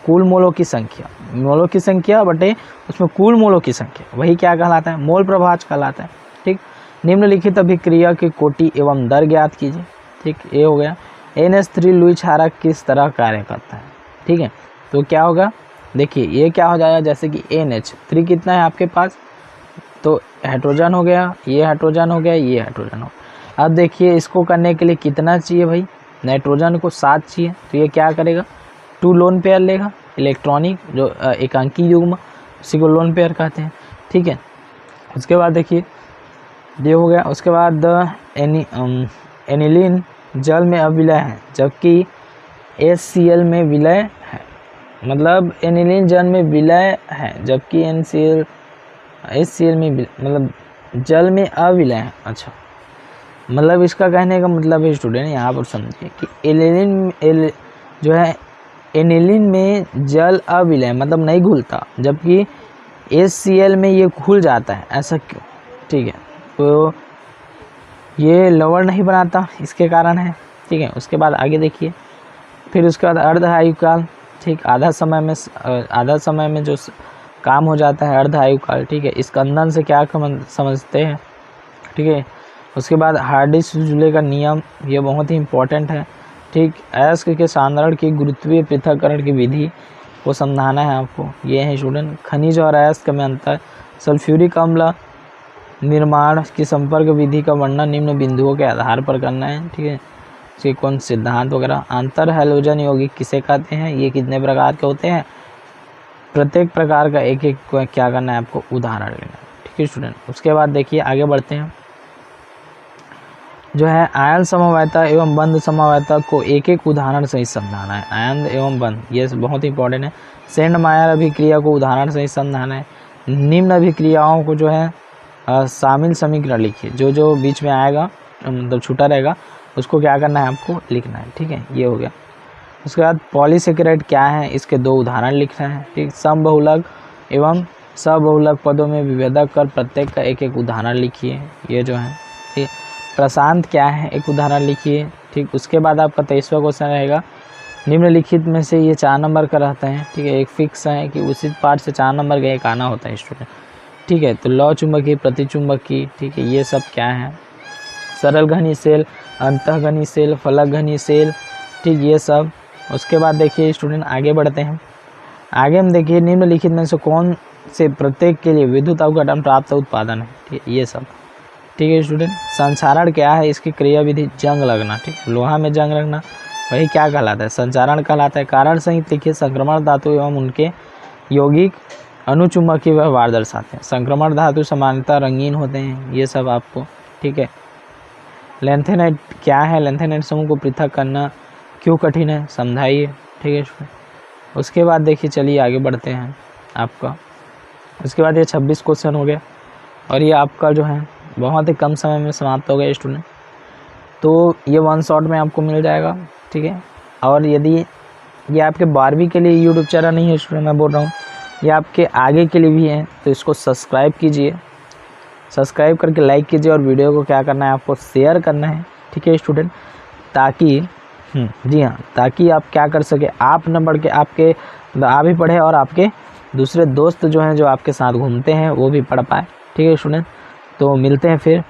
कुल मोलों की संख्या बटे उसमें कुल मोलों की संख्या, वही क्या कहलाता है, मोल प्रभाज कहलाता है, ठीक। निम्नलिखित अभिक्रिया की कोटि एवं दर ज्ञात कीजिए, ठीक, ये हो गया। NH3 लुई क्षारक किस तरह कार्य करता है, ठीक है। तो क्या होगा, देखिए ये क्या हो जाएगा, जैसे कि NH3 कितना है आपके पास, तो हाइड्रोजन हो गया, ये हाइड्रोजन हो गया, ये हाइड्रोजन हो गया। अब देखिए इसको करने के लिए कितना चाहिए भाई, नाइट्रोजन को 7 चाहिए, तो ये क्या करेगा, 2 लोन पेयर लेगा, इलेक्ट्रॉनिक जो एकांकी युग्म, उसी को लोन पेयर कहते हैं, ठीक है। उसके बाद देखिए ये हो गया। उसके बाद एनिलीन जल में अविलय है जबकि HCl में विलय है, मतलब एनिलीन जल में विलय है जबकि HCl में मतलब जल में अविलय है। अच्छा, मतलब इसका कहने का मतलब है स्टूडेंट, यहाँ पर समझिए कि एनिलीन में जल अविलय मतलब नहीं घुलता, जबकि HCl में ये घुल जाता है, ऐसा क्यों, ठीक है। तो ये लवण नहीं बनाता, इसके कारण है, ठीक है। उसके बाद आगे देखिए, फिर उसके बाद अर्ध आयुकाल, ठीक, आधा समय में जो काम हो जाता है अर्ध आयुकाल, ठीक है। स्कंदन से क्या समझते हैं, ठीक है। उसके बाद हार्डी-सुजूले का नियम, ये बहुत ही इम्पोर्टेंट है, ठीक। अयस्क के सांद्रण की गुरुत्वीय पृथक्करण की विधि को समझाना है आपको, ये है स्टूडेंट। खनिज और अयस्क में अंतर, सल्फ्यूरिक अम्ल निर्माण की संपर्क विधि का वर्णन निम्न बिंदुओं के आधार पर करना है, ठीक है। इसके कौन सिद्धांत वगैरह। अंतर हैलोजन यौगिक किसे कहते हैं, ये कितने प्रकार के होते हैं, प्रत्येक प्रकार का एक एक क्या करना है आपको, उदाहरण लेना है, ठीक है स्टूडेंट। उसके बाद देखिए आगे बढ़ते हैं, जो है आयन समवायता एवं बंध समवायता को एक एक उदाहरण सहित समझाना है। आयन एवं बंध ये बहुत इंपॉर्टेंट है। सेंडमायर अभिक्रिया को उदाहरण सहित समझाना है। निम्न अभिक्रियाओं को जो है शामिल समीकरण लिखिए, जो बीच में आएगा मतलब छूटा रहेगा उसको क्या करना है आपको लिखना है, ठीक है। ये हो गया। उसके बाद पॉलीसेकेराइड क्या है, इसके 2 उदाहरण लिखना है, ठीक। समबहुलक एवं सबहुलक पदों में विभेदक कर प्रत्येक का एक एक उदाहरण लिखिए, ये जो है, ठीक। प्रशांत क्या है, एक उदाहरण लिखिए, ठीक। उसके बाद आपका 23वां क्वेश्चन रहेगा, निम्नलिखित में से ये 4 नंबर का रहता है, ठीक है। एक फिक्स है कि उसी पार्ट से 4 नंबर का एक आना होता है स्टूडेंट, ठीक है। तो लौ चुंबकी, प्रतिचुंबकी, ठीक है, ये सब क्या है, सरल घनी सेल, अंतःघनी सेल, फलक घनी सेल, ठीक, ये सब। उसके बाद देखिए स्टूडेंट आगे बढ़ते हैं। आगे हम देखिए निम्नलिखित में से कौन से प्रत्येक के लिए विद्युत अवघटन प्राप्त उत्पादन है, ठीक है, ये सब, ठीक है स्टूडेंट। संचारण क्या है, इसकी क्रिया विधि जंग लगना, ठीक, लोहा में जंग लगना, वही क्या कहलाता है, संचारण कहलाता है। कारण सहित लिखिए, संक्रमण धातु एवं उनके यौगिक अनुचुंबकीय व्यवहार दर्शाते हैं। संक्रमण धातु सामान्यतः रंगीन होते हैं, ये सब आपको, ठीक है। लेंथेनाइट क्या है, लेंथेनाइट समूह को पृथक करना क्यों कठिन है, समझाइए, ठीक है स्टूडेंट। उसके बाद देखिए चलिए आगे बढ़ते हैं आपका। उसके बाद ये 26 क्वेश्चन हो गया और ये आपका जो है बहुत ही कम समय में समाप्त हो गया स्टूडेंट। तो ये 1 शॉट में आपको मिल जाएगा, ठीक है। और यदि ये आपके 12वीं के लिए यूट्यूब चैनल नहीं है स्टूडेंट, मैं बोल रहा हूँ ये आपके आगे के लिए भी है, तो इसको सब्सक्राइब कीजिए, सब्सक्राइब करके लाइक कीजिए और वीडियो को क्या करना है आपको शेयर करना है, ठीक है स्टूडेंट। ताकि जी हाँ, ताकि आप क्या कर सके, आप न बढ़ के आपके आप भी पढ़े और आपके दूसरे दोस्त जो हैं जो आपके साथ घूमते हैं वो भी पढ़ पाए, ठीक है स्टूडेंट। तो मिलते हैं फिर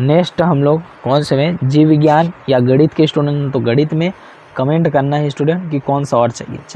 नेक्स्ट हम लोग कौन से में, जीव विज्ञान या गणित के स्टूडेंट, तो गणित में कमेंट करना है स्टूडेंट कि कौन सा और चाहिए।